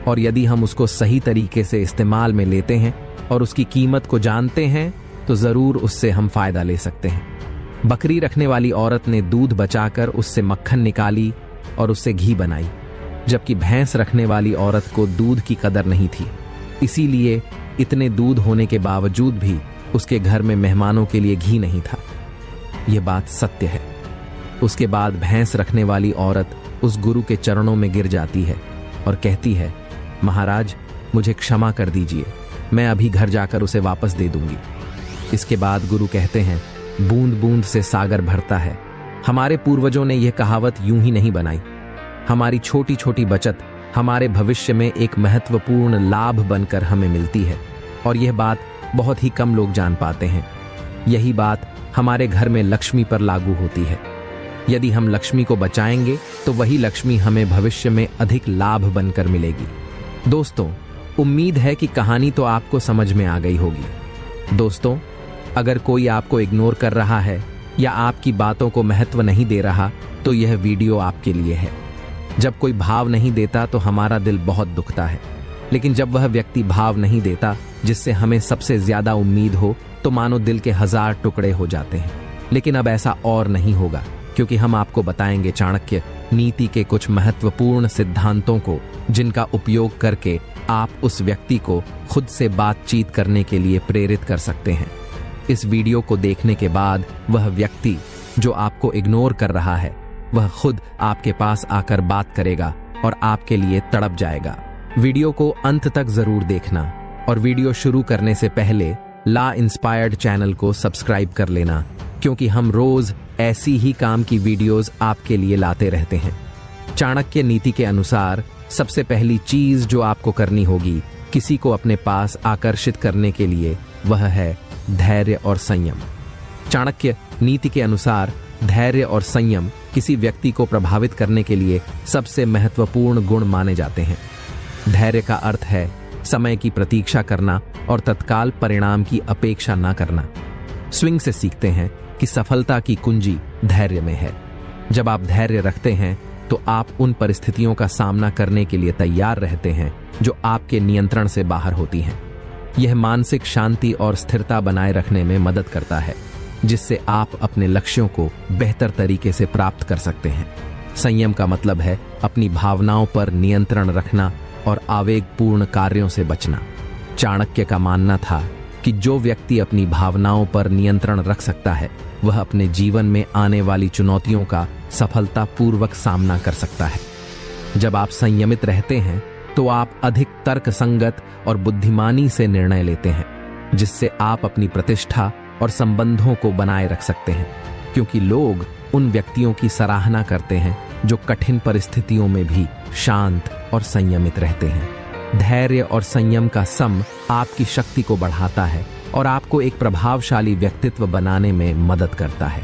और यदि हम उसको सही तरीके से इस्तेमाल में लेते हैं और उसकी कीमत को जानते हैं, तो जरूर उससे हम फायदा ले सकते हैं। बकरी रखने वाली औरत ने दूध बचाकर उससे मक्खन निकाली और उससे घी बनाई, जबकि भैंस रखने वाली औरत को दूध की कदर नहीं थी। इसीलिए इतने दूध होने के बावजूद भी उसके घर में मेहमानों के लिए घी नहीं था। यह बात सत्य है। उसके बाद भैंस रखने वाली औरत उस गुरु के चरणों में गिर जाती है और कहती है, महाराज, मुझे क्षमा कर दीजिए, मैं अभी घर जाकर उसे वापस दे दूंगी। इसके बाद गुरु कहते हैं, बूंद बूंद से सागर भरता है। हमारे पूर्वजों ने यह कहावत यूं ही नहीं बनाई। हमारी छोटी छोटी बचत हमारे भविष्य में एक महत्वपूर्ण लाभ बनकर हमें मिलती है और यह बात बहुत ही कम लोग जान पाते हैं। यही बात हमारे घर में लक्ष्मी पर लागू होती है। यदि हम लक्ष्मी को बचाएंगे तो वही लक्ष्मी हमें भविष्य में अधिक लाभ बनकर मिलेगी। दोस्तों, उम्मीद है कि कहानी तो आपको समझ में आ गई होगी। दोस्तों, अगर कोई आपको इग्नोर कर रहा है या आपकी बातों को महत्व नहीं दे रहा, तो यह वीडियो आपके लिए है। जब कोई भाव नहीं देता तो हमारा दिल बहुत दुखता है, लेकिन जब वह व्यक्ति भाव नहीं देता जिससे हमें सबसे ज्यादा उम्मीद हो, तो मानो दिल के 1000 टुकड़े हो जाते हैं। लेकिन अब ऐसा और नहीं होगा, क्योंकि हम आपको बताएंगे चाणक्य नीति के कुछ महत्वपूर्ण सिद्धांतों को, जिनका उपयोग करके आप उस व्यक्ति को खुद से बातचीत करने के लिए प्रेरित कर सकते हैं। इस वीडियो को देखने के बाद वह व्यक्ति जो आपको इग्नोर कर रहा है, वह खुद आपके पास आकर बात करेगा और आपके लिए तड़प जाएगा। वीडियो को अंत तक जरूर देखना और वीडियो शुरू करने से पहले ला इंस्पायर्ड चैनल को सब्सक्राइब कर लेना, क्योंकि हम रोज ऐसी ही काम की वीडियोस आपके लिए लाते रहते हैं। चाणक्य नीति के अनुसार सबसे पहली चीज जो आपको करनी होगी किसी को अपने पास आकर्षित करने के लिए, वह है धैर्य और संयम। चाणक्य नीति के अनुसार धैर्य और संयम किसी व्यक्ति को प्रभावित करने के लिए सबसे महत्वपूर्ण गुण माने जाते हैं। धैर्य का अर्थ है समय की प्रतीक्षा करना और तत्काल परिणाम की अपेक्षा न करना। स्विंग से सीखते हैं कि सफलता की कुंजी धैर्य में है। जब आप धैर्य रखते हैं तो आप उन परिस्थितियों का सामना करने के लिए तैयार रहते हैं जो आपके नियंत्रण से बाहर होती हैं। यह मानसिक शांति और स्थिरता बनाए रखने में मदद करता है, जिससे आप अपने लक्ष्यों को बेहतर तरीके से प्राप्त कर सकते हैं। संयम का मतलब है अपनी भावनाओं पर नियंत्रण रखना और आवेगपूर्ण कार्यों से बचना। चाणक्य का मानना था कि जो व्यक्ति अपनी भावनाओं पर नियंत्रण रख सकता है, वह अपने जीवन में आने वाली चुनौतियों का सफलतापूर्वक सामना कर सकता है। जब आप संयमित रहते हैं तो आप अधिक तर्कसंगत और बुद्धिमानी से निर्णय लेते हैं, जिससे आप अपनी प्रतिष्ठा और संबंधों को बनाए रख सकते हैं, क्योंकि लोग उन व्यक्तियों की सराहना करते हैं जो कठिन परिस्थितियों में भी शांत और संयमित रहते हैं। धैर्य और संयम का सम आपकी शक्ति को बढ़ाता है और आपको एक प्रभावशाली व्यक्तित्व बनाने में मदद करता है।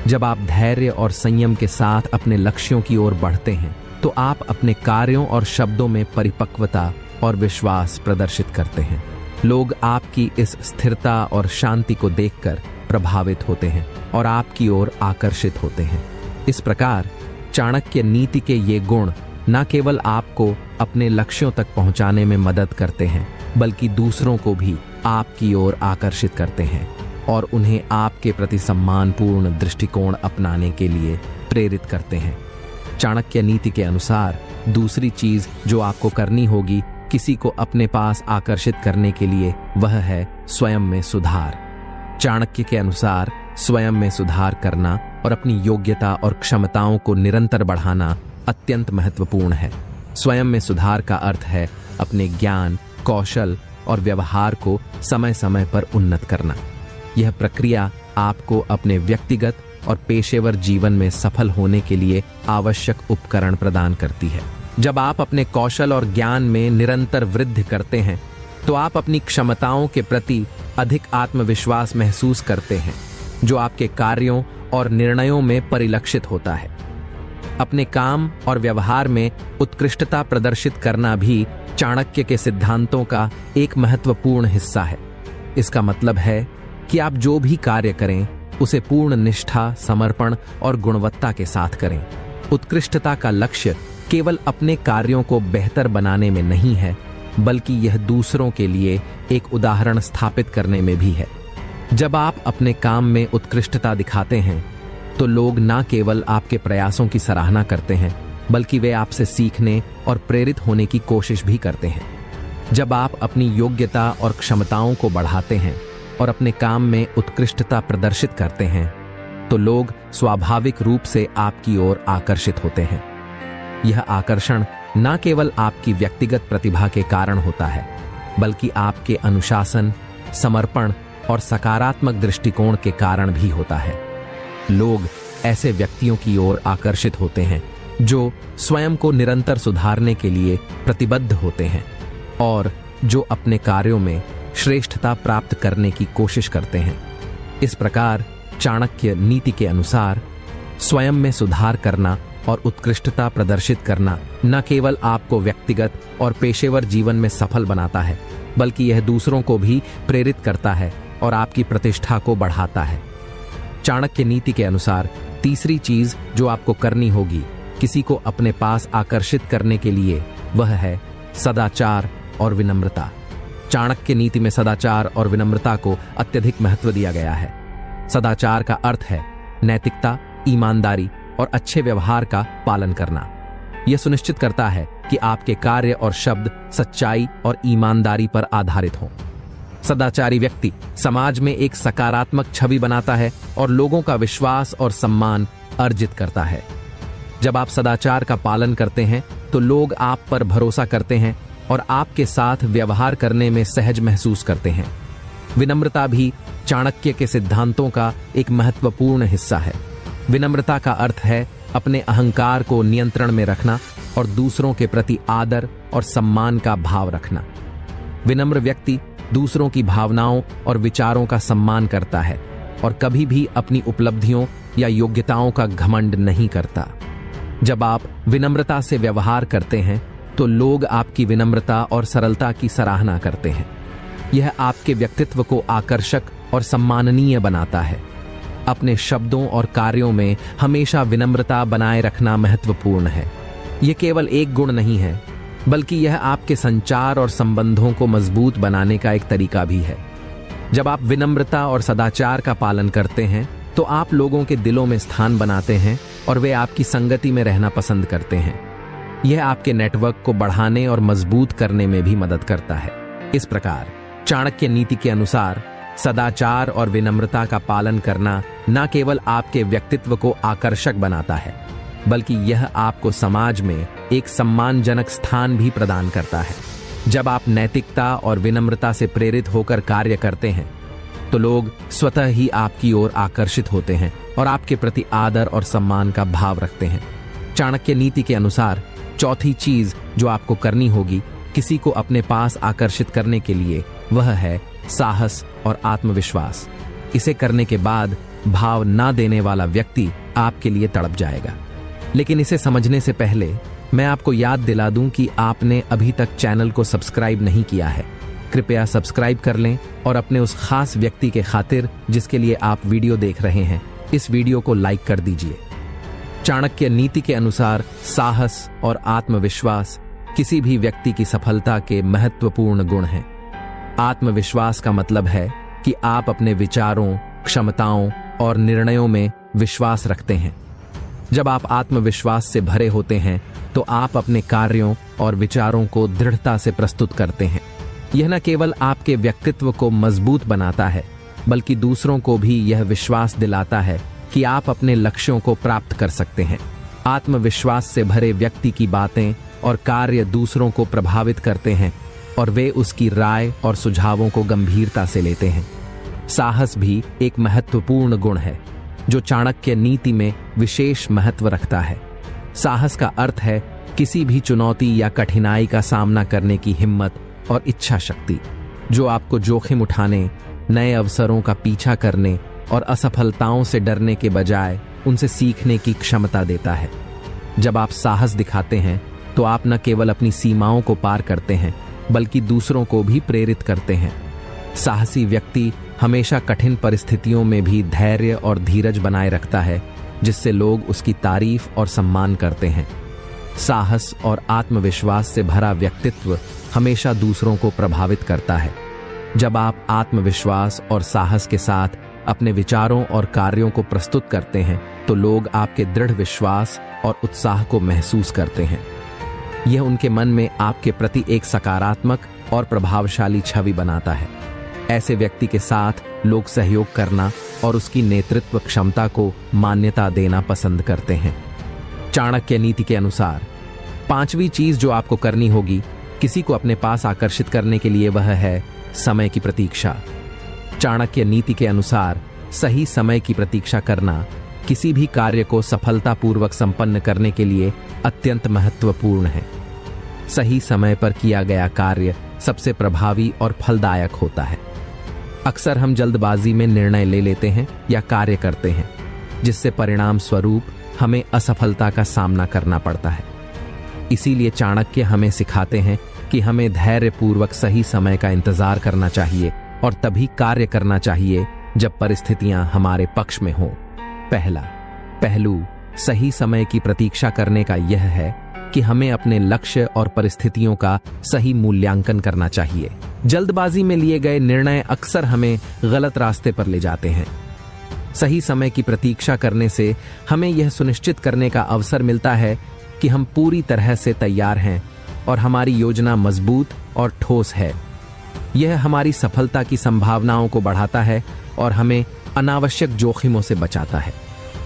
जब आप धैर्य और संयम के साथ अपने लक्ष्यों की ओर बढ़ते हैं, तो आप अपने कार्यों और शब्दों में परिपक्वता और विश्वास प्रदर्शित करते हैं। लोग आपकी इस स्थिरता और शांति को देखकर प्रभावित होते हैं और आपकी ओर आकर्षित होते हैं। इस प्रकार चाणक्य नीति के ये गुण न केवल आपको अपने लक्ष्यों तक पहुंचाने में मदद करते हैं, बल्कि दूसरों को भी आपकी ओर आकर्षित करते हैं और उन्हें आपके प्रति सम्मानपूर्ण दृष्टिकोण अपनाने के लिए प्रेरित करते हैं। चाणक्य नीति के अनुसार दूसरी चीज जो आपको करनी होगी किसी को अपने पास आकर्षित करने के लिए, वह है स्वयं में सुधार। चाणक्य के अनुसार स्वयं में सुधार करना और अपनी योग्यता और क्षमताओं को निरंतर बढ़ाना अत्यंत महत्वपूर्ण है। स्वयं में सुधार का अर्थ है अपने ज्ञान, कौशल और व्यवहार को समय समय पर उन्नत करना। यह प्रक्रिया आपको अपने व्यक्तिगत और पेशेवर जीवन में सफल होने के लिए आवश्यक उपकरण प्रदान करती है। जब आप अपने कौशल और ज्ञान में निरंतर वृद्धि करते हैं, तो आप अपनी क्षमताओं के प्रति अधिक आत्मविश्वास महसूस करते हैं, जो आपके कार्यों और निर्णयों में परिलक्षित होता है। अपने काम और व्यवहार में उत्कृष्टता प्रदर्शित करना भी चाणक्य के सिद्धांतों का एक महत्वपूर्ण हिस्सा है। इसका मतलब है कि आप जो भी कार्य करें, उसे पूर्ण निष्ठा, समर्पण और गुणवत्ता के साथ करें। उत्कृष्टता का लक्ष्य केवल अपने कार्यों को बेहतर बनाने में नहीं है, बल्कि यह दूसरों के लिए एक उदाहरण स्थापित करने में भी है। जब आप अपने काम में उत्कृष्टता दिखाते हैं, तो लोग न केवल आपके प्रयासों की सराहना करते हैं, बल्कि वे आपसे सीखने और प्रेरित होने की कोशिश भी करते हैं। जब आप अपनी योग्यता और क्षमताओं को बढ़ाते हैं और अपने काम में उत्कृष्टता प्रदर्शित करते हैं, तो लोग स्वाभाविक रूप से आपकी ओर आकर्षित होते हैं। यह आकर्षण न केवल आपकी व्यक्तिगत प्रतिभा के कारण होता है, बल्कि आपके अनुशासन, समर्पण और सकारात्मक दृष्टिकोण के कारण भी होता है। लोग ऐसे व्यक्तियों की ओर आकर्षित होते हैं जो स्वयं को निरंतर सुधारने के लिए प्रतिबद्ध होते हैं और जो अपने कार्यों में श्रेष्ठता प्राप्त करने की कोशिश करते हैं। इस प्रकार चाणक्य नीति के अनुसार स्वयं में सुधार करना और उत्कृष्टता प्रदर्शित करना न केवल आपको व्यक्तिगत और पेशेवर जीवन में सफल बनाता है, बल्कि यह दूसरों को भी प्रेरित करता है और आपकी प्रतिष्ठा को बढ़ाता है। चाणक्य नीति के अनुसार तीसरी चीज जो आपको करनी होगी किसी को अपने पास आकर्षित करने के लिए, वह है सदाचार और विनम्रता। चाणक्य नीति में सदाचार और विनम्रता को अत्यधिक महत्व दिया गया है। सदाचार का अर्थ है नैतिकता, ईमानदारी और अच्छे व्यवहार का पालन करना। यह सुनिश्चित करता है कि आपके कार्य और शब्द सच्चाई और ईमानदारी पर आधारित हों। सदाचारी व्यक्ति समाज में एक सकारात्मक छवि बनाता है और लोगों का विश्वास और सम्मान अर्जित करता है। जब आप सदाचार का पालन करते हैं, तो लोग आप पर भरोसा करते हैं और आपके साथ व्यवहार करने में सहज महसूस करते हैं। विनम्रता भी चाणक्य के सिद्धांतों का एक महत्वपूर्ण हिस्सा है। विनम्रता का अर्थ है अपने अहंकार को नियंत्रण में रखना और दूसरों के प्रति आदर और सम्मान का भाव रखना। विनम्र व्यक्ति दूसरों की भावनाओं और विचारों का सम्मान करता है और कभी भी अपनी उपलब्धियों या योग्यताओं का घमंड नहीं करता। जब आप विनम्रता से व्यवहार करते हैं, तो लोग आपकी विनम्रता और सरलता की सराहना करते हैं। यह आपके व्यक्तित्व को आकर्षक और सम्माननीय बनाता है। अपने शब्दों और कार्यों में हमेशा विनम्रता बनाए रखना महत्वपूर्ण है। यह केवल एक गुण नहीं है, बल्कि यह आपके संचार और संबंधों को मजबूत बनाने का एक तरीका भी है। जब आप विनम्रता और सदाचार का पालन करते हैं, तो आप लोगों के दिलों में स्थान बनाते हैं और वे आपकी संगति में रहना पसंद करते हैं। यह आपके नेटवर्क को बढ़ाने और मजबूत करने में भी मदद करता है। इस प्रकार चाणक्य नीति के अनुसार सदाचार और विनम्रता का पालन करना न केवल आपके व्यक्तित्व को आकर्षक बनाता है, बल्कि यह आपको समाज में एक सम्मानजनक स्थान भी प्रदान करता है। जब आप नैतिकता और विनम्रता से प्रेरित होकर कार्य करते हैं, तो लोग स्वतः ही आपकी ओर आकर्षित होते हैं और आपके प्रति आदर और सम्मान का भाव रखते हैं। चाणक्य नीति के अनुसार चौथी चीज जो आपको करनी होगी किसी को अपने पास आकर्षित करने के लिए, वह है साहस और आत्मविश्वास। इसे करने के बाद भाव ना देने वाला व्यक्ति आपके लिए तड़प जाएगा। लेकिन इसे समझने से पहले मैं आपको याद दिला दूं कि आपने अभी तक चैनल को सब्सक्राइब नहीं किया है। कृपया सब्सक्राइब कर लें और अपने उस खास व्यक्ति के खातिर जिसके लिए आप वीडियो देख रहे हैं, इस वीडियो को लाइक कर दीजिए। चाणक्य नीति के अनुसार साहस और आत्मविश्वास किसी भी व्यक्ति की सफलता के महत्वपूर्ण गुण हैं। आत्मविश्वास का मतलब है कि आप अपने विचारों, क्षमताओं और निर्णयों में विश्वास रखते हैं। जब आप आत्मविश्वास से भरे होते हैं तो आप अपने कार्यों और विचारों को दृढ़ता से प्रस्तुत करते हैं। यह न केवल आपके व्यक्तित्व को मजबूत बनाता है, बल्कि दूसरों को भी यह विश्वास दिलाता है कि आप अपने लक्ष्यों को प्राप्त कर सकते हैं। आत्मविश्वास से भरे व्यक्ति की बातें और कार्य दूसरों को प्रभावित करते हैं और वे उसकी राय और सुझावों को गंभीरता से लेते हैं। साहस भी एक महत्वपूर्ण गुण है जो चाणक्य नीति में विशेष महत्व रखता है। साहस का अर्थ है किसी भी चुनौती या कठिनाई का सामना करने की हिम्मत और इच्छा शक्ति, जो आपको जोखिम उठाने, नए अवसरों का पीछा करने और असफलताओं से डरने के बजाय उनसे सीखने की क्षमता देता है। जब आप साहस दिखाते हैं तो आप न केवल अपनी सीमाओं को पार करते हैं, बल्कि दूसरों को भी प्रेरित करते हैं। साहसी व्यक्ति हमेशा कठिन परिस्थितियों में भी धैर्य और धीरज बनाए रखता है, जिससे लोग उसकी तारीफ और सम्मान करते हैं। साहस और आत्मविश्वास से भरा व्यक्तित्व हमेशा दूसरों को प्रभावित करता है। जब आप आत्मविश्वास और साहस के साथ अपने विचारों और कार्यों को प्रस्तुत करते हैं तो लोग आपके दृढ़ विश्वास और उत्साह को महसूस करते हैं। यह उनके मन में आपके प्रति एक सकारात्मक और प्रभावशाली छवि बनाता है। ऐसे व्यक्ति के साथ लोग सहयोग करना और उसकी नेतृत्व क्षमता को मान्यता देना पसंद करते हैं। चाणक्य नीति के अनुसार पांचवी चीज जो आपको करनी होगी किसी को अपने पास आकर्षित करने के लिए, वह है समय की प्रतीक्षा। चाणक्य नीति के अनुसार सही समय की प्रतीक्षा करना किसी भी कार्य को सफलतापूर्वक संपन्न करने के लिए अत्यंत महत्वपूर्ण है। सही समय पर किया गया कार्य सबसे प्रभावी और फलदायक होता है। अक्सर हम जल्दबाजी में निर्णय ले लेते हैं या कार्य करते हैं, जिससे परिणाम स्वरूप हमें असफलता का सामना करना पड़ता है। इसीलिए चाणक्य हमें सिखाते हैं कि हमें धैर्यपूर्वक सही समय का इंतजार करना चाहिए और तभी कार्य करना चाहिए जब परिस्थितियां हमारे पक्ष में हों। पहला पहलू सही समय की प्रतीक्षा करने का यह है कि हमें अपने लक्ष्य और परिस्थितियों का सही मूल्यांकन करना चाहिए। जल्दबाजी में लिए गए निर्णय अक्सर हमें गलत रास्ते पर ले जाते हैं। सही समय की प्रतीक्षा करने से हमें यह सुनिश्चित करने का अवसर मिलता है कि हम पूरी तरह से तैयार हैं और हमारी योजना मजबूत और ठोस है। यह हमारी सफलता की संभावनाओं को बढ़ाता है और हमें अनावश्यक जोखिमों से बचाता है।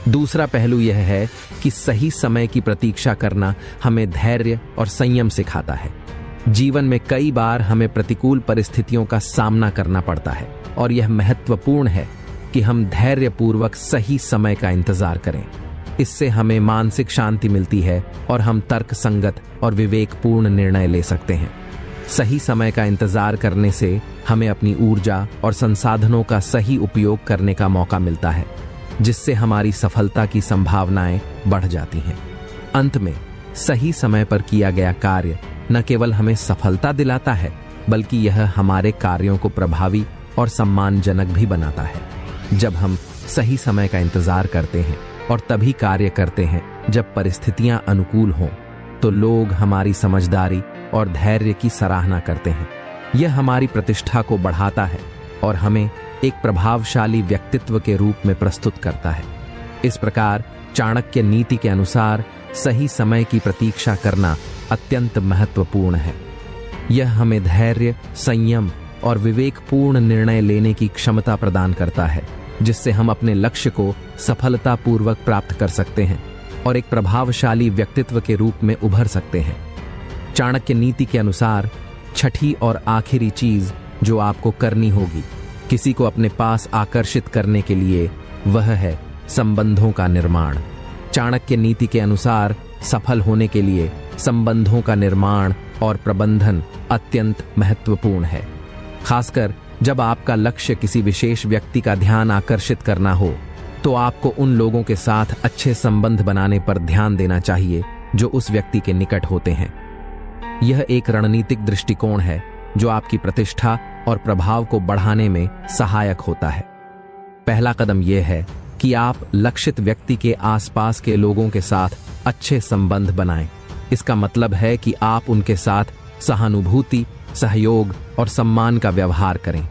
दूसरा पहलू यह है कि सही समय की प्रतीक्षा करना हमें धैर्य और संयम सिखाता है। जीवन में कई बार हमें प्रतिकूल परिस्थितियों का सामना करना पड़ता है और यह महत्वपूर्ण है कि हम धैर्यपूर्वक सही समय का इंतजार करें। इससे हमें मानसिक शांति मिलती है और हम तर्क संगत और विवेकपूर्ण निर्णय ले सकते हैं। सही समय का इंतजार करने से हमें अपनी ऊर्जा और संसाधनों का सही उपयोग करने का मौका मिलता है, जिससे हमारी सफलता की संभावनाएं बढ़ जाती हैं। अंत में सही समय पर किया गया कार्य न केवल हमें सफलता दिलाता है, बल्कि यह हमारे कार्यों को प्रभावी और सम्मानजनक भी बनाता है। जब हम सही समय का इंतजार करते हैं और तभी कार्य करते हैं जब परिस्थितियां अनुकूल हों, तो लोग हमारी समझदारी और धैर्य की सराहना करते हैं। यह हमारी प्रतिष्ठा को बढ़ाता है और हमें एक प्रभावशाली व्यक्तित्व के रूप में प्रस्तुत करता है। इस प्रकार चाणक्य नीति के अनुसार सही समय की प्रतीक्षा करना अत्यंत महत्वपूर्ण है। यह हमें धैर्य, संयम और विवेकपूर्ण निर्णय लेने की क्षमता प्रदान करता है, जिससे हम अपने लक्ष्य को सफलतापूर्वक प्राप्त कर सकते हैं और एक प्रभावशाली व्यक्तित्व के रूप में उभर सकते हैं। चाणक्य नीति के अनुसार छठी और आखिरी चीज जो आपको करनी होगी किसी को अपने पास आकर्षित करने के लिए, वह है संबंधों का निर्माण। चाणक्य नीति के अनुसार सफल होने के लिए संबंधों का निर्माण और प्रबंधन अत्यंत महत्वपूर्ण है। खासकर जब आपका लक्ष्य किसी विशेष व्यक्ति का ध्यान आकर्षित करना हो, तो आपको उन लोगों के साथ अच्छे संबंध बनाने पर ध्यान देना चाहिए जो उस व्यक्ति के निकट होते हैं। यह एक रणनीतिक दृष्टिकोण है जो आपकी प्रतिष्ठा और प्रभाव को बढ़ाने में सहायक होता है। पहला कदम यह है कि आप लक्षित व्यक्ति के आसपास के लोगों के साथ अच्छे संबंध बनाएं। इसका मतलब है कि आप उनके साथ सहानुभूति, सहयोग और सम्मान का व्यवहार करें।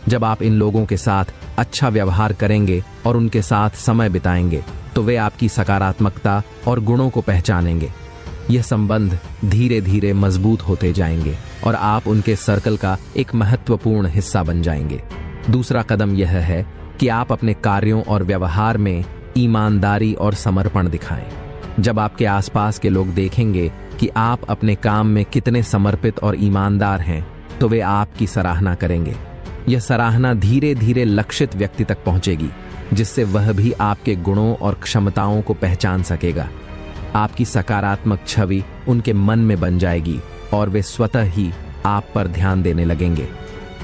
जब आप इन लोगों के साथ अच्छा व्यवहार करेंगे और उनके साथ समय बिताएंगे तो वे आपकी सकारात्मकता और गुणों को पहचानेंगे। यह संबंध धीरे धीरे मजबूत होते जाएंगे और आप उनके सर्कल का एक महत्वपूर्ण हिस्सा बन जाएंगे। दूसरा कदम यह है कि आप अपने कार्यों और व्यवहार में ईमानदारी और समर्पण दिखाएं। जब आपके आसपास के लोग देखेंगे कि आप अपने काम में कितने समर्पित और ईमानदार हैं, तो वे आपकी सराहना करेंगे। यह सराहना धीरे धीरे लक्षित व्यक्ति तक पहुंचेगी, जिससे वह भी आपके गुणों और क्षमताओं को पहचान सकेगा। आपकी सकारात्मक छवि उनके मन में बन जाएगी और वे स्वतः ही आप पर ध्यान देने लगेंगे।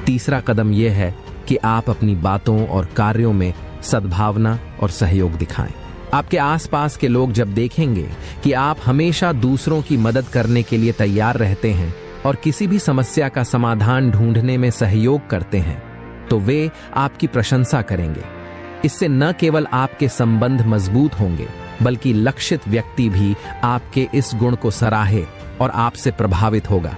तीसरा कदम यह है कि आप अपनी बातों और कार्यों में सद्भावना और सहयोग दिखाएं। आपके आसपास के लोग जब देखेंगे कि आप हमेशा दूसरों की मदद करने के लिए तैयार रहते हैं और किसी भी समस्या का समाधान ढूंढने में सहयोग करते हैं, तो वे आपकी प्रशंसा करेंगे। इससे न केवल आपके संबंध मजबूत होंगे, बल्कि लक्षित व्यक्ति भी आपके इस गुण को सराहे और आपसे प्रभावित होगा।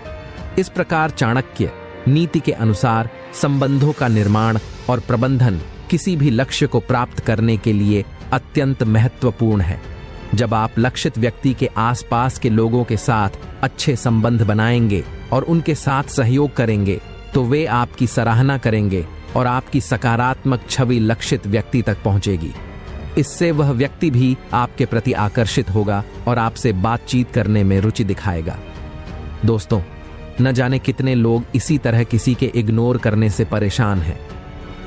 इस प्रकार चाणक्य नीति के अनुसार संबंधों का निर्माण और प्रबंधन किसी भी लक्ष्य को प्राप्त करने के लिए अत्यंत महत्वपूर्ण है। जब आप लक्षित व्यक्ति के आसपास के लोगों के साथ अच्छे संबंध बनाएंगे और उनके साथ सहयोग करेंगे, तो वे आपकी सराहना करेंगे और आपकी सकारात्मक छवि लक्षित व्यक्ति तक पहुंचेगी। इससे वह व्यक्ति भी आपके प्रति आकर्षित होगा और आपसे बातचीत करने में रुचि दिखाएगा। दोस्तों, न जाने कितने लोग इसी तरह किसी के इग्नोर करने से परेशान हैं।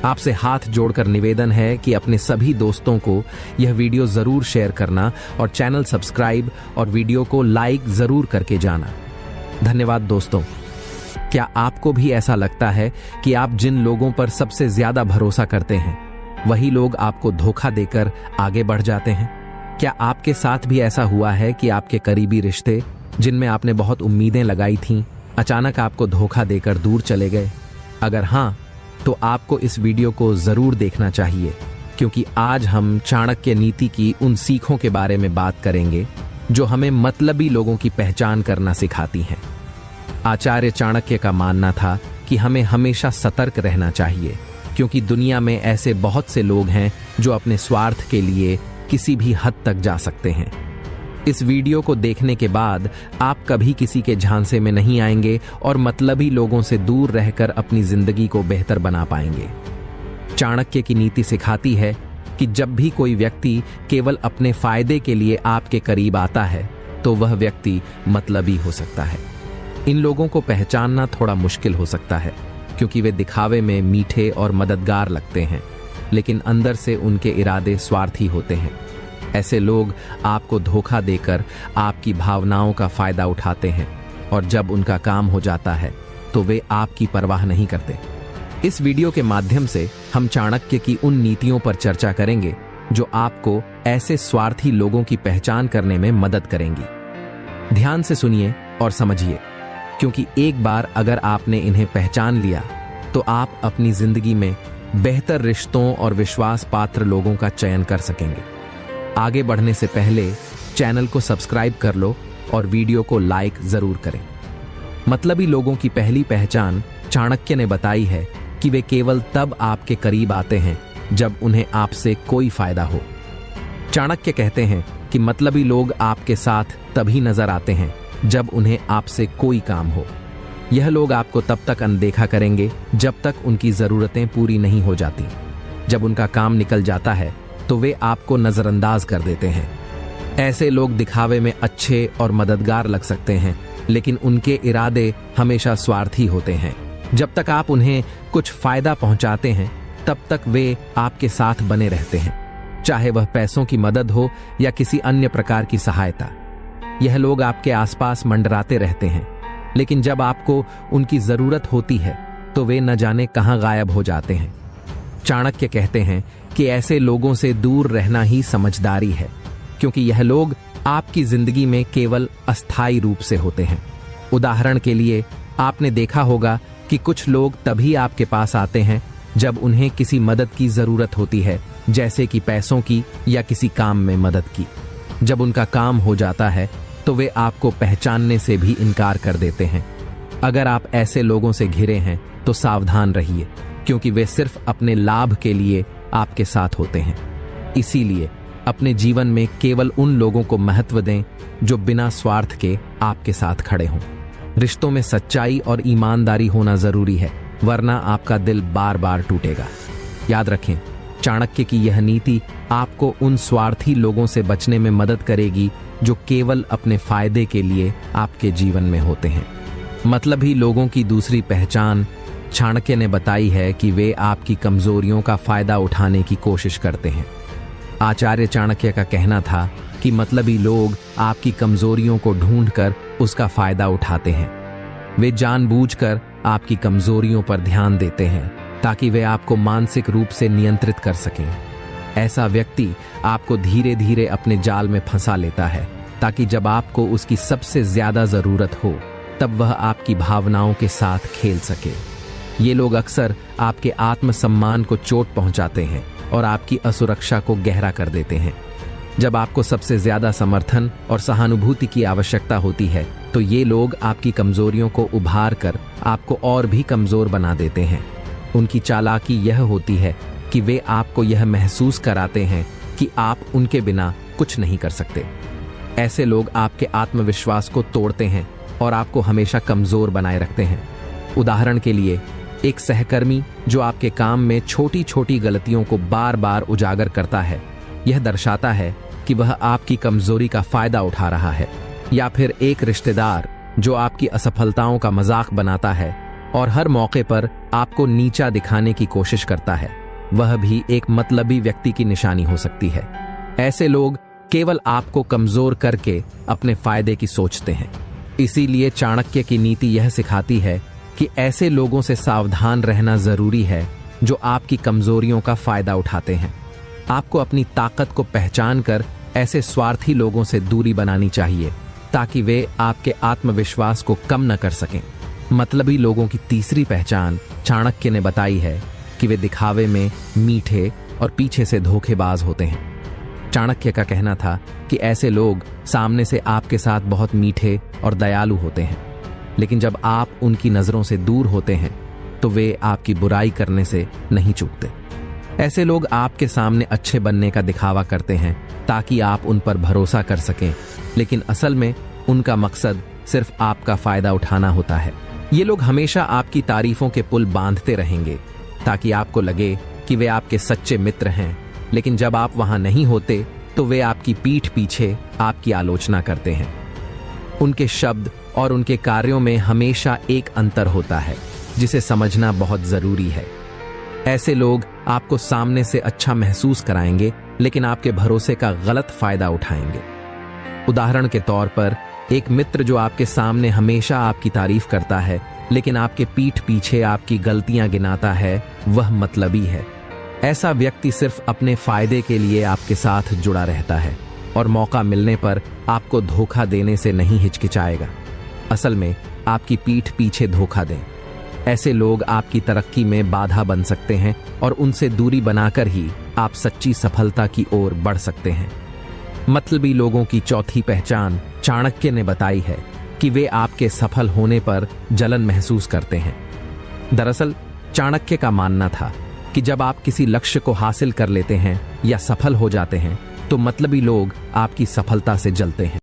आपसे हाथ जोड़कर निवेदन है कि अपने सभी दोस्तों को यह वीडियो जरूर शेयर करना और चैनल सब्सक्राइब और वीडियो को लाइक जरूर करके जाना। धन्यवाद दोस्तों। क्या आपको भी ऐसा लगता है कि आप जिन लोगों पर सबसे ज्यादा भरोसा करते हैं, वही लोग आपको धोखा देकर आगे बढ़ जाते हैं? क्या आपके साथ भी ऐसा हुआ है कि आपके करीबी रिश्ते, जिनमें आपने बहुत उम्मीदें लगाई थीं, अचानक आपको धोखा देकर दूर चले गए? अगर हाँ, तो आपको इस वीडियो को जरूर देखना चाहिए, क्योंकि आज हम चाणक्य नीति की उन सीखों के बारे में बात करेंगे जो हमें मतलबी लोगों की पहचान करना सिखाती हैं। आचार्य चाणक्य का मानना था कि हमें हमेशा सतर्क रहना चाहिए, क्योंकि दुनिया में ऐसे बहुत से लोग हैं जो अपने स्वार्थ के लिए किसी भी हद तक जा सकते हैं। इस वीडियो को देखने के बाद आप कभी किसी के झांसे में नहीं आएंगे और मतलबी लोगों से दूर रहकर अपनी जिंदगी को बेहतर बना पाएंगे। चाणक्य की नीति सिखाती है कि जब भी कोई व्यक्ति केवल अपने फायदे के लिए आपके करीब आता है, तो वह व्यक्ति मतलबी हो सकता है। इन लोगों को पहचानना थोड़ा मुश्किल हो सकता है, क्योंकि वे दिखावे में मीठे और मददगार लगते हैं, लेकिन अंदर से उनके इरादे स्वार्थी होते हैं। ऐसे लोग आपको धोखा देकर आपकी भावनाओं का फायदा उठाते हैं, और जब उनका काम हो जाता है तो वे आपकी परवाह नहीं करते। इस वीडियो के माध्यम से हम चाणक्य की उन नीतियों पर चर्चा करेंगे जो आपको ऐसे स्वार्थी लोगों की पहचान करने में मदद करेंगी। ध्यान से सुनिए और समझिए, क्योंकि एक बार अगर आपने इन्हें पहचान लिया तो आप अपनी जिंदगी में बेहतर रिश्तों और विश्वास पात्र लोगों का चयन कर सकेंगे। आगे बढ़ने से पहले चैनल को सब्सक्राइब कर लो और वीडियो को लाइक जरूर करें। मतलबी लोगों की पहली पहचान चाणक्य ने बताई है कि वे केवल तब आपके करीब आते हैं जब उन्हें आपसे कोई फायदा हो। चाणक्य कहते हैं कि मतलबी लोग आपके साथ तभी नजर आते हैं जब उन्हें आपसे कोई काम हो। यह लोग आपको तब तक अनदेखा करेंगे जब तक उनकी जरूरतें पूरी नहीं हो जाती। जब उनका काम निकल जाता है तो वे आपको नजरअंदाज कर देते हैं। ऐसे लोग दिखावे में अच्छे और मददगार लग सकते हैं, लेकिन उनके इरादे हमेशा स्वार्थी होते हैं। जब तक आप उन्हें कुछ फायदा पहुंचाते हैं, तब तक वे आपके साथ बने रहते हैं, चाहे वह पैसों की मदद हो या किसी अन्य प्रकार की सहायता। यह लोग आपके आसपास मंडराते रहते हैं, लेकिन जब आपको उनकी जरूरत होती है तो वे न जाने कहां गायब हो जाते हैं। चाणक्य कहते हैं कि ऐसे लोगों से दूर रहना ही समझदारी है, क्योंकि यह लोग आपकी जिंदगी में केवल अस्थायी रूप से होते हैं। उदाहरण के लिए आपने देखा होगा कि कुछ लोग तभी आपके पास आते हैं जब उन्हें किसी मदद की जरूरत होती है, जैसे कि पैसों की या किसी काम में मदद की। जब उनका काम हो जाता है तो वे आपको पहचानने से भी इनकार कर देते हैं। अगर आप ऐसे लोगों से घिरे हैं तो सावधान रहिए, क्योंकि वे सिर्फ अपने लाभ के लिए आपके साथ होते हैं। इसीलिए अपने जीवन में केवल उन लोगों को महत्व दें जो बिना स्वार्थ के आपके साथ खड़े हों। रिश्तों में सच्चाई और ईमानदारी होना जरूरी है, वरना आपका दिल बार बार टूटेगा। याद रखें, चाणक्य की यह नीति आपको उन स्वार्थी लोगों से बचने में मदद करेगी जो केवल अपने फायदे के लिए आपके जीवन में होते हैं। मतलबी लोगों की दूसरी पहचान चाणक्य ने बताई है कि वे आपकी कमजोरियों का फायदा उठाने की कोशिश करते हैं। आचार्य चाणक्य का कहना था कि मतलबी लोग आपकी कमजोरियों को ढूंढकर उसका फायदा उठाते हैं। वे जानबूझकर आपकी कमजोरियों पर ध्यान देते हैं ताकि वे आपको मानसिक रूप से नियंत्रित कर सकें। ऐसा व्यक्ति आपको धीरे धीरे अपने जाल में फंसा लेता है, ताकि जब आपको उसकी सबसे ज्यादा जरूरत हो तब वह आपकी भावनाओं के साथ खेल सके। ये लोग अक्सर आपके आत्मसम्मान को चोट पहुंचाते हैं और आपकी असुरक्षा को गहरा कर देते हैं। जब आपको सबसे ज्यादा समर्थन और सहानुभूति की आवश्यकता होती है तो ये लोग आपकी कमजोरियों को उभार कर आपको और भी कमजोर बना देते हैं। उनकी चालाकी यह होती है कि वे आपको यह महसूस कराते हैं कि आप उनके बिना कुछ नहीं कर सकते। ऐसे लोग आपके आत्मविश्वास को तोड़ते हैं और आपको हमेशा कमजोर बनाए रखते हैं। उदाहरण के लिए, एक सहकर्मी जो आपके काम में छोटी छोटी गलतियों को बार बार उजागर करता है, यह दर्शाता है कि वह आपकी कमजोरी का फायदा उठा रहा है। या फिर एक रिश्तेदार जो आपकी असफलताओं का मजाक बनाता है और हर मौके पर आपको नीचा दिखाने की कोशिश करता है, वह भी एक मतलबी व्यक्ति की निशानी हो सकती है। ऐसे लोग केवल आपको कमजोर करके अपने फायदे की सोचते हैं। इसीलिए चाणक्य की नीति यह सिखाती है कि ऐसे लोगों से सावधान रहना जरूरी है जो आपकी कमजोरियों का फायदा उठाते हैं। आपको अपनी ताकत को पहचान कर ऐसे स्वार्थी लोगों से दूरी बनानी चाहिए, ताकि वे आपके आत्मविश्वास को कम न कर सकें। मतलबी लोगों की तीसरी पहचान चाणक्य ने बताई है कि वे दिखावे में मीठे और पीछे से धोखेबाज होते हैं। चाणक्य का कहना था कि ऐसे लोग सामने से आपके साथ बहुत मीठे और दयालु होते हैं, लेकिन जब आप उनकी नजरों से दूर होते हैं तो वे आपकी बुराई करने से नहीं चूकते। ऐसे लोग आपके सामने अच्छे बनने का दिखावा करते हैं ताकि आप उन पर भरोसा कर सकें, लेकिन असल में उनका मकसद सिर्फ आपका फायदा उठाना होता है। ये लोग हमेशा आपकी तारीफों के पुल बांधते रहेंगे ताकि आपको लगे कि वे आपके सच्चे मित्र हैं, लेकिन जब आप वहां नहीं होते तो वे आपकी पीठ पीछे आपकी आलोचना करते हैं। उनके शब्द और उनके कार्यों में हमेशा एक अंतर होता है जिसे समझना बहुत जरूरी है। ऐसे लोग आपको सामने से अच्छा महसूस कराएंगे, लेकिन आपके भरोसे का गलत फायदा उठाएंगे। उदाहरण के तौर पर, एक मित्र जो आपके सामने हमेशा आपकी तारीफ करता है लेकिन आपके पीठ पीछे आपकी गलतियां गिनाता है, वह मतलबी है। ऐसा व्यक्ति सिर्फ अपने फायदे के लिए आपके साथ जुड़ा रहता है और मौका मिलने पर आपको धोखा देने से नहीं हिचकिचाएगा। असल में आपकी पीठ पीछे धोखा दें। ऐसे लोग आपकी तरक्की में बाधा बन सकते हैं और उनसे दूरी बनाकर ही आप सच्ची सफलता की ओर बढ़ सकते हैं। मतलबी लोगों की चौथी पहचान चाणक्य ने बताई है कि वे आपके सफल होने पर जलन महसूस करते हैं। दरअसल चाणक्य का मानना था कि जब आप किसी लक्ष्य को हासिल कर लेते हैं या सफल हो जाते हैं तो मतलबी लोग आपकी सफलता से जलते हैं।